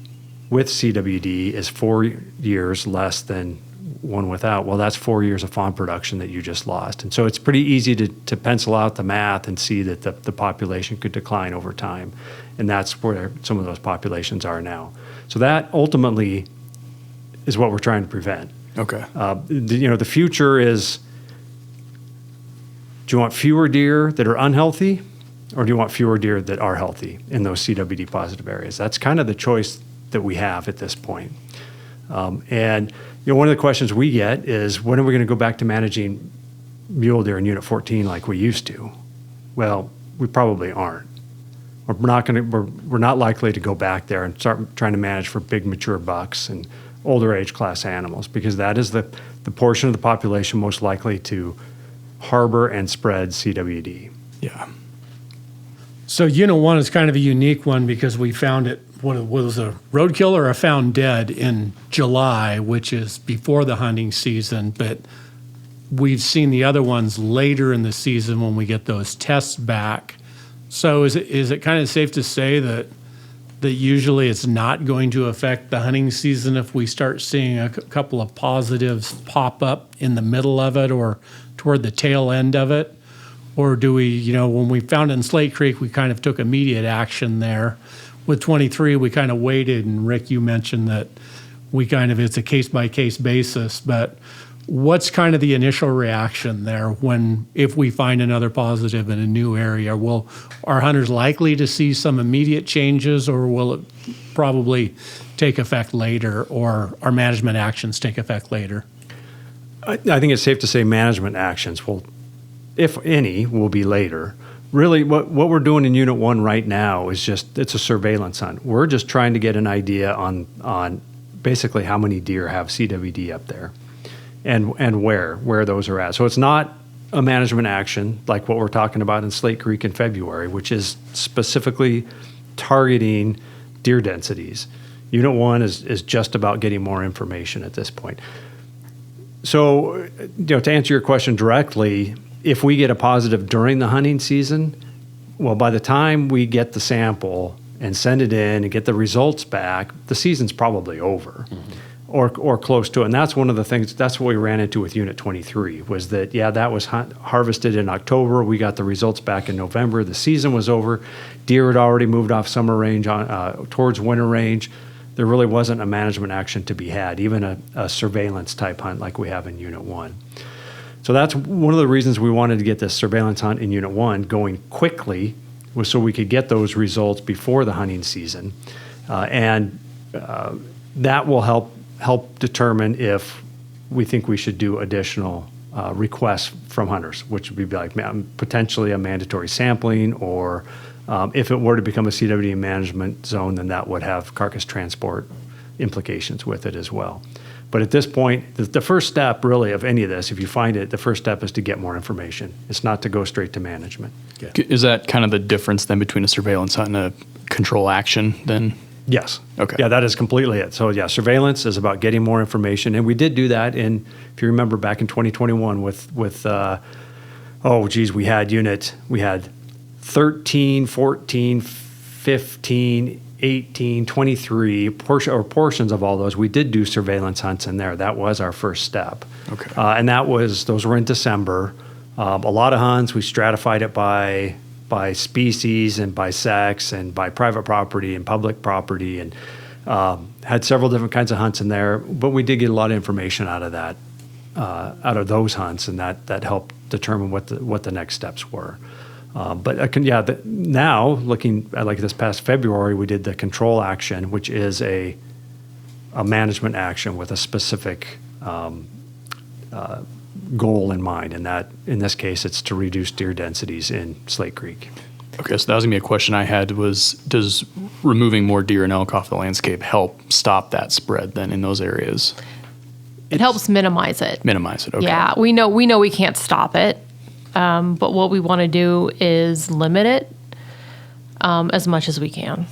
with CWD is 4 years less than one without, well, that's 4 years of fawn production that you just lost. And so it's pretty easy to pencil out the math and see that the population could decline over time. And that's where some of those populations are now. So that ultimately is what we're trying to prevent. Okay. The future is, do you want fewer deer that are unhealthy, or do you want fewer deer that are healthy in those CWD positive areas? That's kind of the choice that we have at this point. And one of the questions we get is, when are we going to go back to managing mule deer in Unit 14 like we used to? Well, we probably aren't. We're not likely to go back there and start trying to manage for big mature bucks and older age class animals, because that is the portion of the population most likely to harbor and spread CWD. Yeah. So Unit 1 is kind of a unique one because we found it, what was a roadkill or a found dead in July, which is before the hunting season, but we've seen the other ones later in the season when we get those tests back. So is it kind of safe to say that usually it's not going to affect the hunting season if we start seeing a couple of positives pop up in the middle of it or toward the tail end of it? Or do we, when we found it in Slate Creek, we kind of took immediate action there. With 23, we kind of waited, and Rick, you mentioned that it's a case-by-case basis, but what's kind of the initial reaction there if we find another positive in a new area? Are hunters likely to see some immediate changes, or will it probably take effect later, or our management actions take effect later? I think it's safe to say management actions will, if any, will be later. Really, what we're doing in Unit 1 right now is it's a surveillance hunt. We're just trying to get an idea on basically how many deer have CWD up there and where those are at. So it's not a management action like what we're talking about in Slate Creek in February, which is specifically targeting deer densities. Unit 1 is just about getting more information at this point. So, to answer your question directly, if we get a positive during the hunting season, well, by the time we get the sample and send it in and get the results back, the season's probably over. Or close to it. And that's one of the things, that's what we ran into with Unit 23, was that, that was harvested in October. We got the results back in November. The season was over. Deer had already moved off summer range towards winter range. There really wasn't a management action to be had, even a surveillance type hunt like we have in Unit 1. So that's one of the reasons we wanted to get this surveillance hunt in Unit 1 going quickly, was so we could get those results before the hunting season. And that will help determine if we think we should do additional requests from hunters, which would be like potentially a mandatory sampling, or if it were to become a CWD management zone, then that would have carcass transport implications with it as well. But at this point, the first step really of any of this, if you find it, the first step is to get more information. It's not to go straight to management. Is that kind of the difference then between a surveillance hunt and a control action then? Yes. Okay. Yeah, that is completely it. So surveillance is about getting more information, and we did do that if you remember, back in 2021 with we had 13, 14, 15, 18, 23 portions of all those. We did do surveillance hunts in there. That was our first step. Okay. And those were in December. A lot of hunts. We stratified it by species and by sex and by private property and public property, and had several different kinds of hunts in there. But we did get a lot of information out of that, out of those hunts, and that helped determine what the next steps were. Now looking at like this past February, we did the control action, which is a management action with a specific goal in mind, and that in this case it's to reduce deer densities in Slate Creek. Okay, so that was gonna be a question I had, was does removing more deer and elk off the landscape help stop that spread then in those areas? It helps minimize it. Okay. Yeah, we know we can't stop it, but what we want to do is limit it as much as we can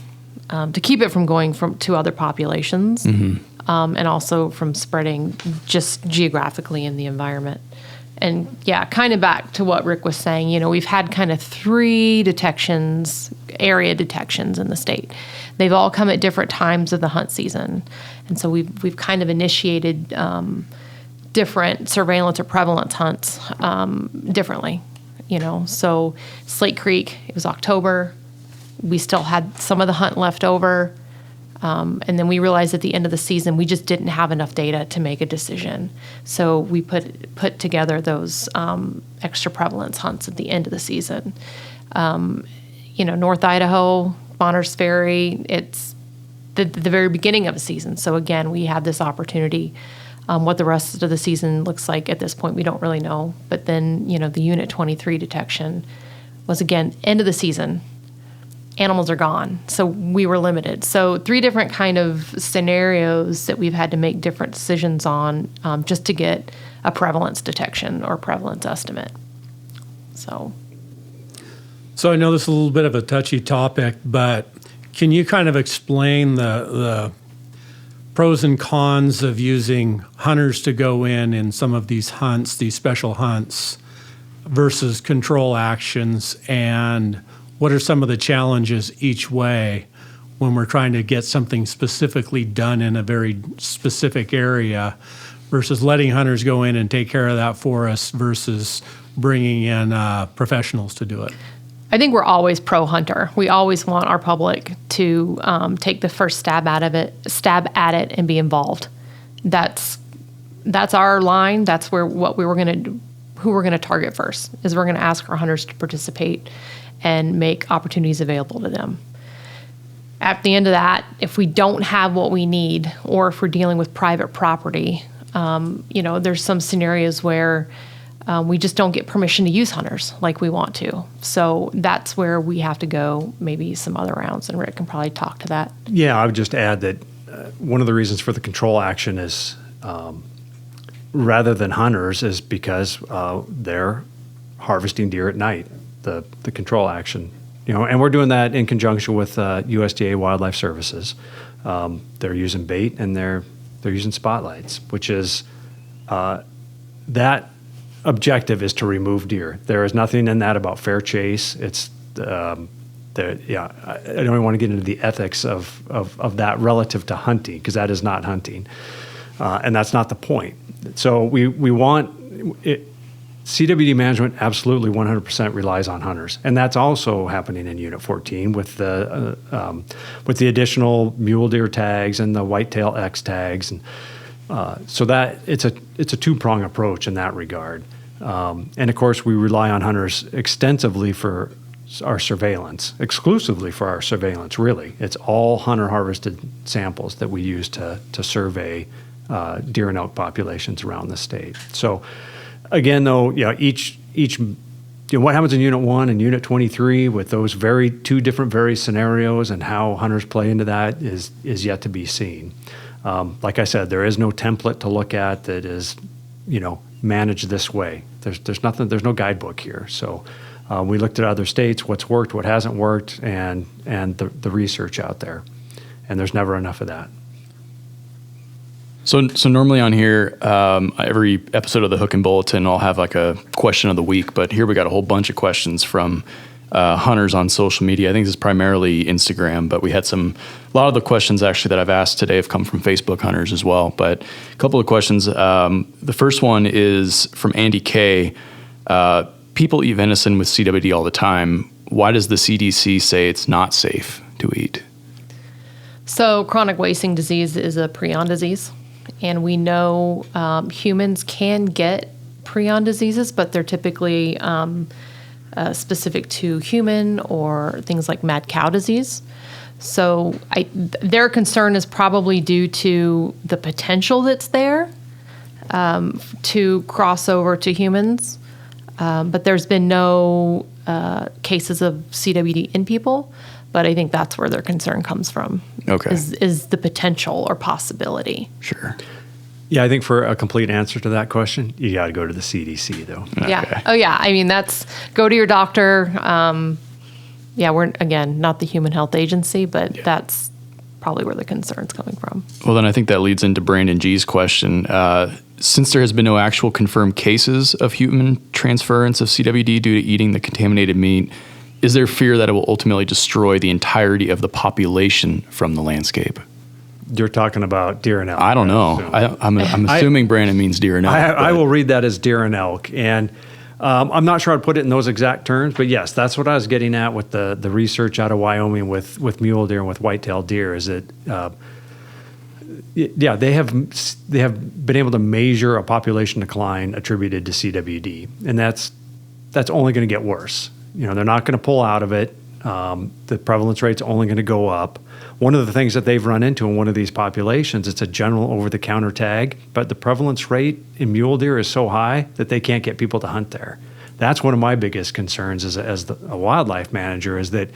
to keep it from going to other populations. And also from spreading just geographically in the environment. And kind of back to what Rick was saying, we've had kind of 3 area detections in the state. They've all come at different times of the hunt season. And so we've kind of initiated different surveillance or prevalence hunts differently, So Slate Creek, it was October. We still had some of the hunt left over. And then we realized at the end of the season, we just didn't have enough data to make a decision. So we put together those extra prevalence hunts at the end of the season. North Idaho, Bonners Ferry, it's the very beginning of a season. So again, we had this opportunity. What the rest of the season looks like at this point, we don't really know. But then, the Unit 23 detection was, again, end of the season. Animals are gone, so we were limited. So 3 different kind of scenarios that we've had to make different decisions on just to get a prevalence detection or prevalence estimate. So I know this is a little bit of a touchy topic, but can you kind of explain the pros and cons of using hunters to go in some of these hunts, these special hunts, versus control actions, and what are some of the challenges each way when we're trying to get something specifically done in a very specific area versus letting hunters go in and take care of that for us versus bringing in professionals to do it? I think we're always pro-hunter. We always want our public to take the first stab at it and be involved. That's our line. That's who we're going to target first, is we're going to ask our hunters to participate and make opportunities available to them. At the end of that, if we don't have what we need, or if we're dealing with private property, there's some scenarios where we just don't get permission to use hunters like we want to. So that's where we have to go maybe some other rounds, and Rick can probably talk to that. Yeah, I would just add that one of the reasons for the control action is rather than hunters is because they're harvesting deer at night. The control action, and we're doing that in conjunction with USDA Wildlife Services. They're using bait and they're using spotlights, which is that objective is to remove deer. There is nothing in that about fair chase. It's I don't even want to get into the ethics of that relative to hunting, because that is not hunting, and that's not the point. So we want it. CWD management absolutely 100% relies on hunters, and that's also happening in Unit 14 with the additional mule deer tags and the whitetail X tags, and so that it's a two-prong approach in that regard. And of course, we rely on hunters extensively for our surveillance, exclusively for our surveillance. Really, it's all hunter harvested samples that we use to survey deer and elk populations around the state. So. Again, though, each what happens in Unit 1 and Unit 23 with those two different scenarios and how hunters play into that is yet to be seen. Like I said, there is no template to look at that is, managed this way. There's nothing. There's no guidebook here. So we looked at other states, what's worked, what hasn't worked, and the research out there, and there's never enough of that. So normally on here, every episode of the Hook and Bulletin, I'll have like a question of the week. But here we got a whole bunch of questions from hunters on social media. I think this is primarily Instagram, but we had a lot of the questions actually that I've asked today have come from Facebook hunters as well. But a couple of questions. The first one is from Andy K. People eat venison with CWD all the time. Why does the CDC say it's not safe to eat? So chronic wasting disease is a prion disease. And we know humans can get prion diseases, but they're typically specific to human or things like mad cow disease. So their concern is probably due to the potential that's there to cross over to humans. But there's been no cases of CWD in people. But I think that's where their concern comes from. Okay. Is the potential or possibility. Sure. Yeah, I think for a complete answer to that question, you got to go to the CDC, though. Okay. Yeah. Oh, yeah. I mean, go to your doctor. We're, again, not the Human Health Agency, but that's probably where the concern's coming from. Well, then I think that leads into Brandon G's question. Since there has been no actual confirmed cases of human transference of CWD due to eating the contaminated meat, is there fear that it will ultimately destroy the entirety of the population from the landscape? You're talking about deer and elk. I don't know. I'm assuming Brandon means deer and elk. I will read that as deer and elk. And I'm not sure I'd put it in those exact terms, but yes, that's what I was getting at with the research out of Wyoming with mule deer and with whitetail deer is that, they have been able to measure a population decline attributed to CWD. And that's only going to get worse. They're not going to pull out of it. The prevalence rate's only going to go up. One of the things that they've run into in one of these populations, it's a general over-the-counter tag, but the prevalence rate in mule deer is so high that they can't get people to hunt there. That's one of my biggest concerns as a wildlife manager is that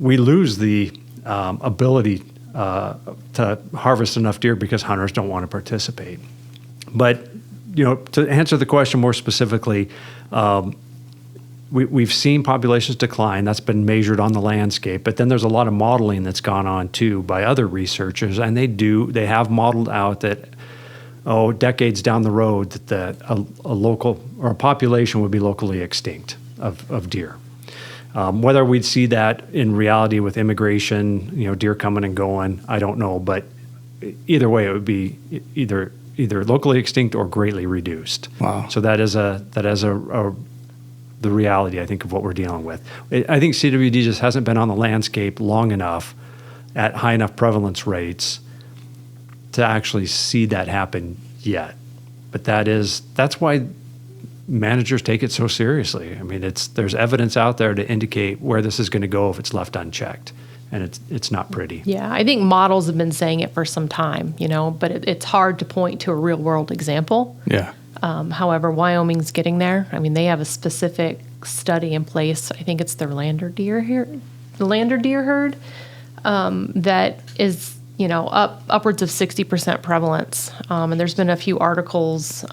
we lose the ability to harvest enough deer because hunters don't want to participate. But, to answer the question more specifically, we've seen populations decline. That's been measured on the landscape. But then there's a lot of modeling that's gone on, too, by other researchers. And they have modeled out that, decades down the road, that a local or a population would be locally extinct of deer. Whether we'd see that in reality with immigration, deer coming and going, I don't know. But either way, it would be either locally extinct or greatly reduced. Wow. So that is the reality, I think, of what we're dealing with. I think CWD just hasn't been on the landscape long enough at high enough prevalence rates to actually see that happen yet. But that's why managers take it so seriously. I mean, there's evidence out there to indicate where this is going to go if it's left unchecked, and it's not pretty. Yeah, I think models have been saying it for some time, but it's hard to point to a real world example. Yeah. However, Wyoming's getting there. I mean, they have a specific study in place. I think it's the Lander deer herd that is, upwards of 60% prevalence. And there's been a few articles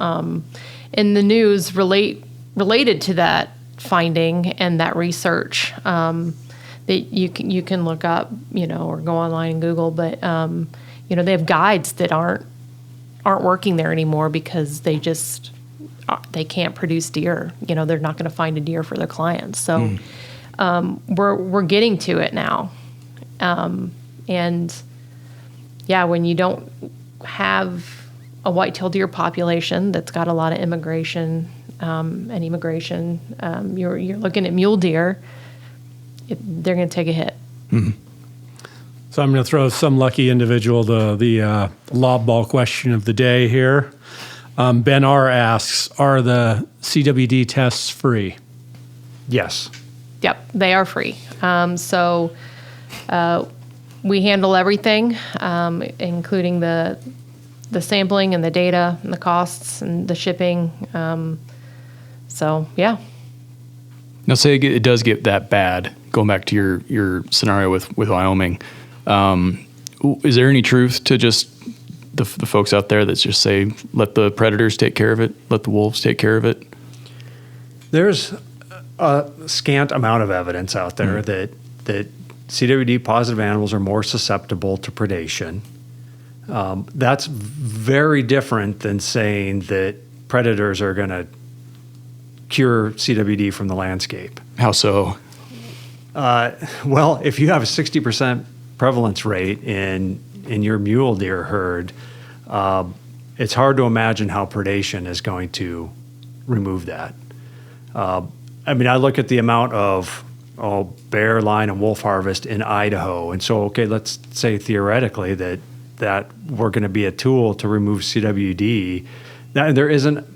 in the news related to that finding and that research that you can look up, or go online and Google. But they have guides that aren't working there anymore because they can't produce deer. They're not going to find a deer for their clients. So we're getting to it now. And yeah, when you don't have a white-tailed deer population that's got a lot of immigration, you're looking at mule deer, they're going to take a hit. Mm-hmm. So I'm going to throw some lucky individual the lob ball question of the day here. Ben R. asks, are the CWD tests free? Yes. Yep, they are free. We handle everything, including the sampling and the data and the costs and the shipping. Yeah. Now, say it does get that bad, going back to your scenario with Wyoming, is there any truth to just the folks out there that just say, let the predators take care of it, let the wolves take care of it? There's a scant amount of evidence out there that CWD positive animals are more susceptible to predation. That's very different than saying that predators are going to cure CWD from the landscape. How so? Well, if you have a 60% prevalence rate in your mule deer herd, it's hard to imagine how predation is going to remove that. I look at the amount of bear, lion, and wolf harvest in Idaho, and so let's say theoretically that we're going to be a tool to remove CWD. There isn't.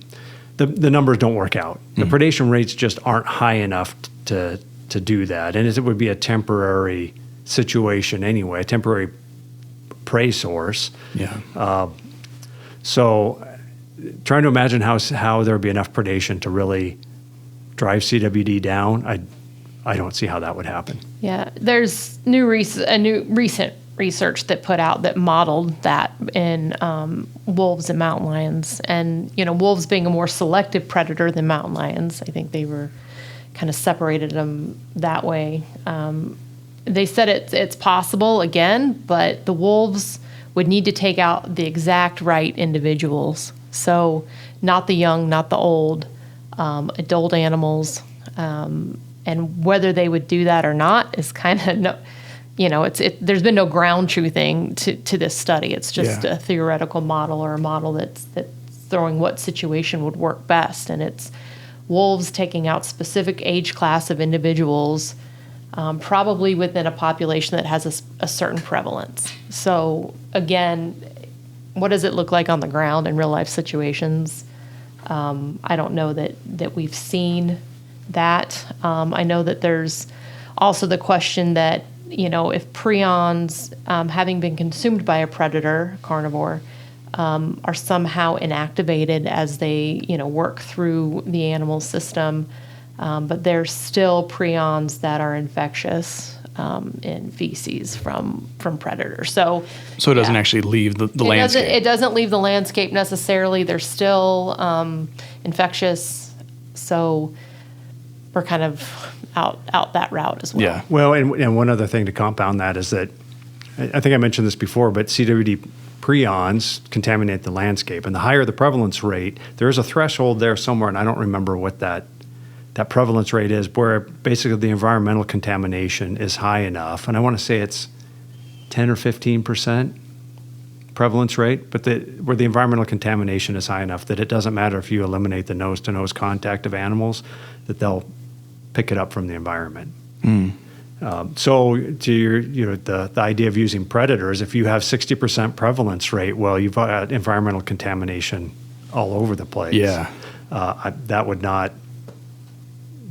The numbers don't work out. The predation rates just aren't high enough to do that, and it would be a temporary situation anyway, a temporary prey source. Yeah. So, trying to imagine how there would be enough predation to really drive CWD down, I don't see how that would happen. Yeah, there's recent research that put out that modeled that in wolves and mountain lions, and wolves being a more selective predator than mountain lions. I think they were kind of separated them that way. They said it's possible again, but the wolves would need to take out the exact right individuals. So not the young, not the old, adult animals, and whether they would do that or not is kind of there's been no ground truthing to this study. It's just a theoretical model, or a model that's throwing what situation would work best, and it's wolves taking out specific age class of individuals, probably within a population that has a certain prevalence. So again, what does it look like on the ground in real life situations? I don't know that we've seen that. I know that there's also the question that, if prions, having been consumed by a predator, carnivore, are somehow inactivated as they, work through the animal system, but there's still prions that are infectious in feces from predators. So it doesn't actually leave the landscape. It doesn't leave the landscape necessarily. They're still infectious. So we're kind of out that route as well. Yeah. Well, and one other thing to compound that is that, I think I mentioned this before, but CWD prions contaminate the landscape. And the higher the prevalence rate, there is a threshold there somewhere, and I don't remember what that prevalence rate is, where basically the environmental contamination is high enough. And I want to say it's 10 or 15% prevalence rate, but where the environmental contamination is high enough that it doesn't matter if you eliminate the nose-to-nose contact of animals, that they'll pick it up from the environment. So to your, the idea of using predators, if you have 60% prevalence rate, well, you've got environmental contamination all over the place. Yeah. That would not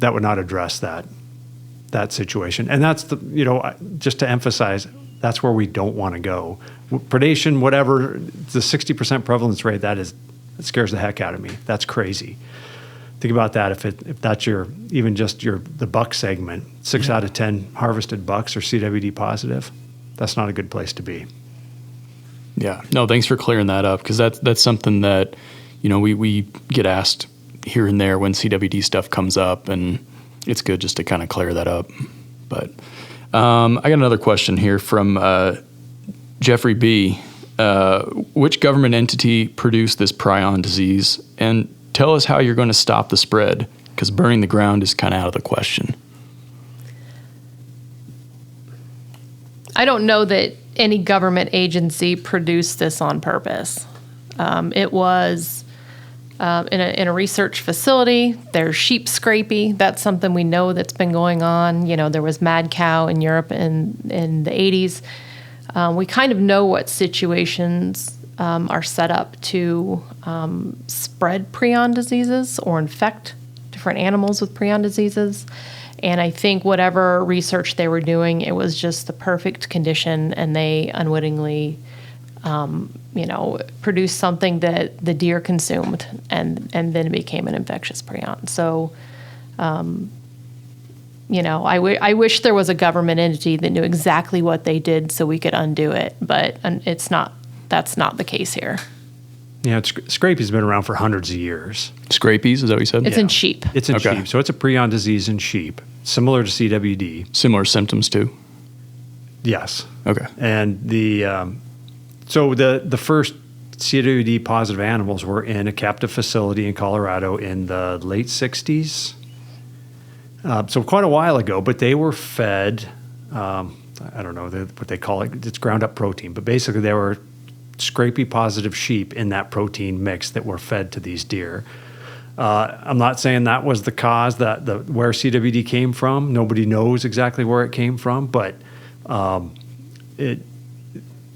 address that situation. And that's just to emphasize, that's where we don't want to go. Predation, whatever, the 60% prevalence rate, it scares the heck out of me. That's crazy. Think about that. If that's the buck segment, 6 out of 10 harvested bucks are CWD positive. That's not a good place to be. Yeah. No, thanks for clearing that up, because that's something that we get asked here and there when CWD stuff comes up, and it's good just to kind of clear that up. But I got another question here from Jeffrey B. Which government entity produced this prion disease? And tell us how you're going to stop the spread, because burning the ground is kind of out of the question. I don't know that any government agency produced this on purpose. It was in a research facility. There's sheep scrapie. That's something we know that's been going on. There was mad cow in Europe in the 80s. We kind of know what situations are set up to spread prion diseases or infect different animals with prion diseases. And I think whatever research they were doing, it was just the perfect condition, and they unwittingly produced something that the deer consumed, and then it became an infectious prion. So, I wish there was a government entity that knew exactly what they did so we could undo it, but it's not. That's not the case here. Yeah, scrapie's been around for hundreds of years. Scrapies, is that what you said? It's in sheep. It's in sheep, so it's a prion disease in sheep, similar to CWD. Similar symptoms too? Yes. Okay. And the first CWD positive animals were in a captive facility in Colorado in the late 60s. So quite a while ago, but they were fed, I don't know what they call it, it's ground up protein, but basically they were scrapie positive sheep in that protein mix that were fed to these deer. I'm not saying that was the cause where CWD came from. Nobody knows exactly where it came from, but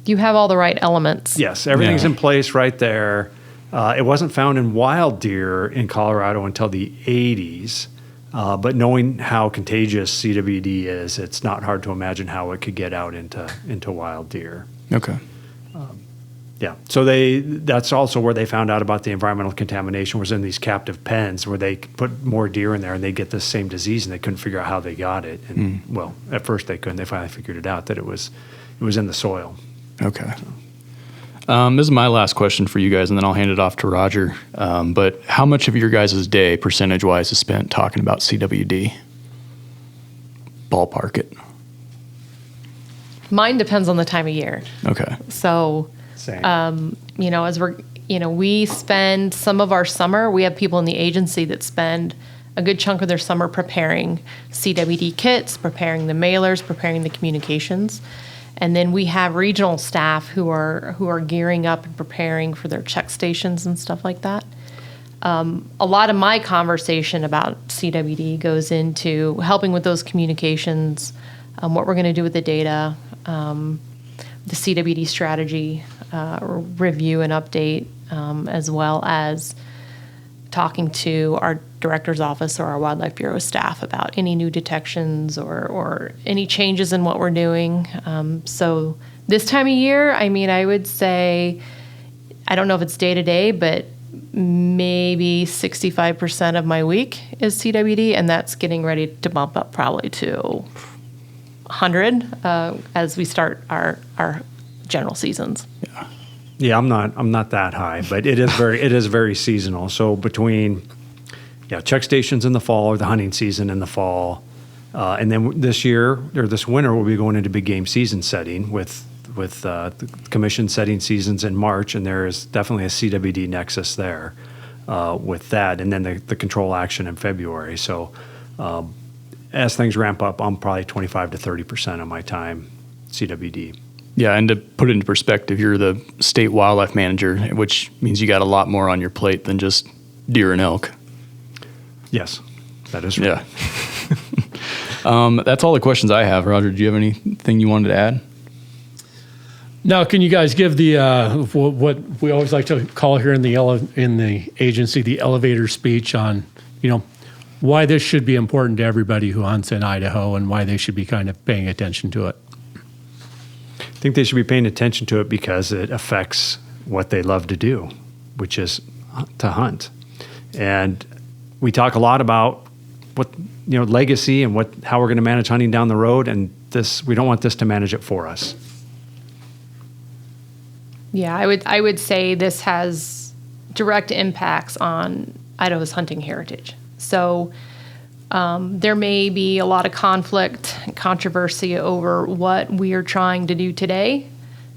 you have all the right elements. Yes, everything's in place right there. It wasn't found in wild deer in Colorado until the 80s. But knowing how contagious CWD is, it's not hard to imagine how it could get out into wild deer. Okay. Yeah. So that's also where they found out about the environmental contamination, was in these captive pens where they put more deer in there and they get the same disease, and they couldn't figure out how they got it. And well, at first they couldn't. They finally figured it out that it was in the soil. Okay. This is my last question for you guys, and then I'll hand it off to Roger. But how much of your guys' day, percentage-wise, is spent talking about CWD? Ballpark it. Mine depends on the time of year. Okay. So, Same. As we spend some of our summer, we have people in the agency that spend a good chunk of their summer preparing CWD kits, preparing the mailers, preparing the communications. And then we have regional staff who are gearing up and preparing for their check stations and stuff like that. A lot of my conversation about CWD goes into helping with those communications, what we're going to do with the data, the CWD strategy review and update, as well as talking to our director's office or our Wildlife Bureau staff about any new detections or any changes in what we're doing. So this time of year, I would say, I don't know if it's day to day, but maybe 65% of my week is CWD, and that's getting ready to bump up probably to 100 as we start our general seasons. Yeah. Yeah, I'm not that high, but it is very seasonal. So between check stations in the fall, or the hunting season in the fall, and then this winter we'll be going into big game season setting with the commission setting seasons in March, and there is definitely a CWD nexus there with that, and then the control action in February. So as things ramp up, I'm probably 25 to 30% of my time CWD. Yeah, and to put it into perspective, you're the state wildlife manager, which means you got a lot more on your plate than just deer and elk. Yes, that is right. Yeah. That's all the questions I have. Roger, do you have anything you wanted to add? Now, can you guys give the what we always like to call here in the agency the elevator speech on why this should be important to everybody who hunts in Idaho and why they should be kind of paying attention to it? I think they should be paying attention to it because it affects what they love to do, which is to hunt. And we talk a lot about what legacy and how we're going to manage hunting down the road, and we don't want this to manage it for us. Yeah, I would say this has direct impacts on Idaho's hunting heritage. So there may be a lot of conflict and controversy over what we are trying to do today,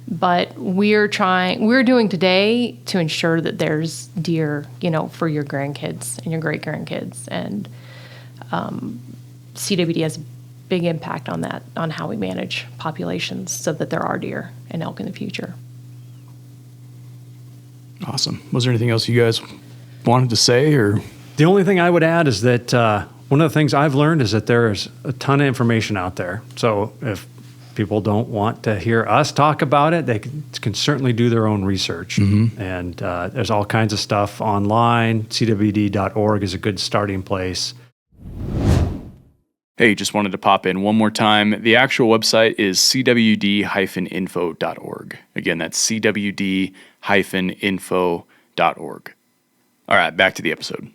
but we're doing today to ensure that there's deer, for your grandkids and your great grandkids. And CWD has big impact on that, on how we manage populations so that there are deer and elk in the future. Awesome. Was there anything else you guys wanted to say, or? The only thing I would add is that one of the things I've learned is that there's a ton of information out there. So if people don't want to hear us talk about it, they can certainly do their own research. And there's all kinds of stuff online. CWD.org is a good starting place. Hey, just wanted to pop in one more time. The actual website is cwd-info.org. Again, that's cwd-info.org. All right, back to the episode.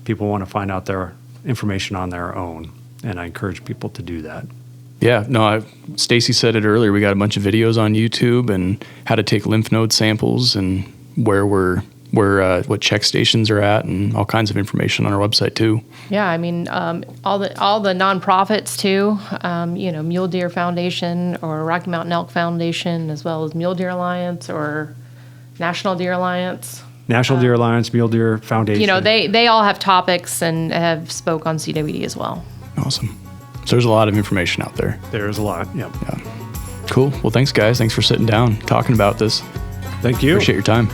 People want to find out their information on their own, and I encourage people to do that. Yeah, no, Stacey said it earlier. We got a bunch of videos on YouTube and how to take lymph node samples and what check stations are at, and all kinds of information on our website too. Yeah, I mean, all the nonprofits too. Mule Deer Foundation or Rocky Mountain Elk Foundation, as well as Mule Deer Alliance or National Deer Alliance. National Deer Alliance, Mule Deer Foundation. They all have topics and have spoke on CWD as well. Awesome. So there's a lot of information out there. There's a lot. Yep. Yeah. Cool. Well, thanks guys. Thanks for sitting down talking about this. Thank you. Appreciate your time.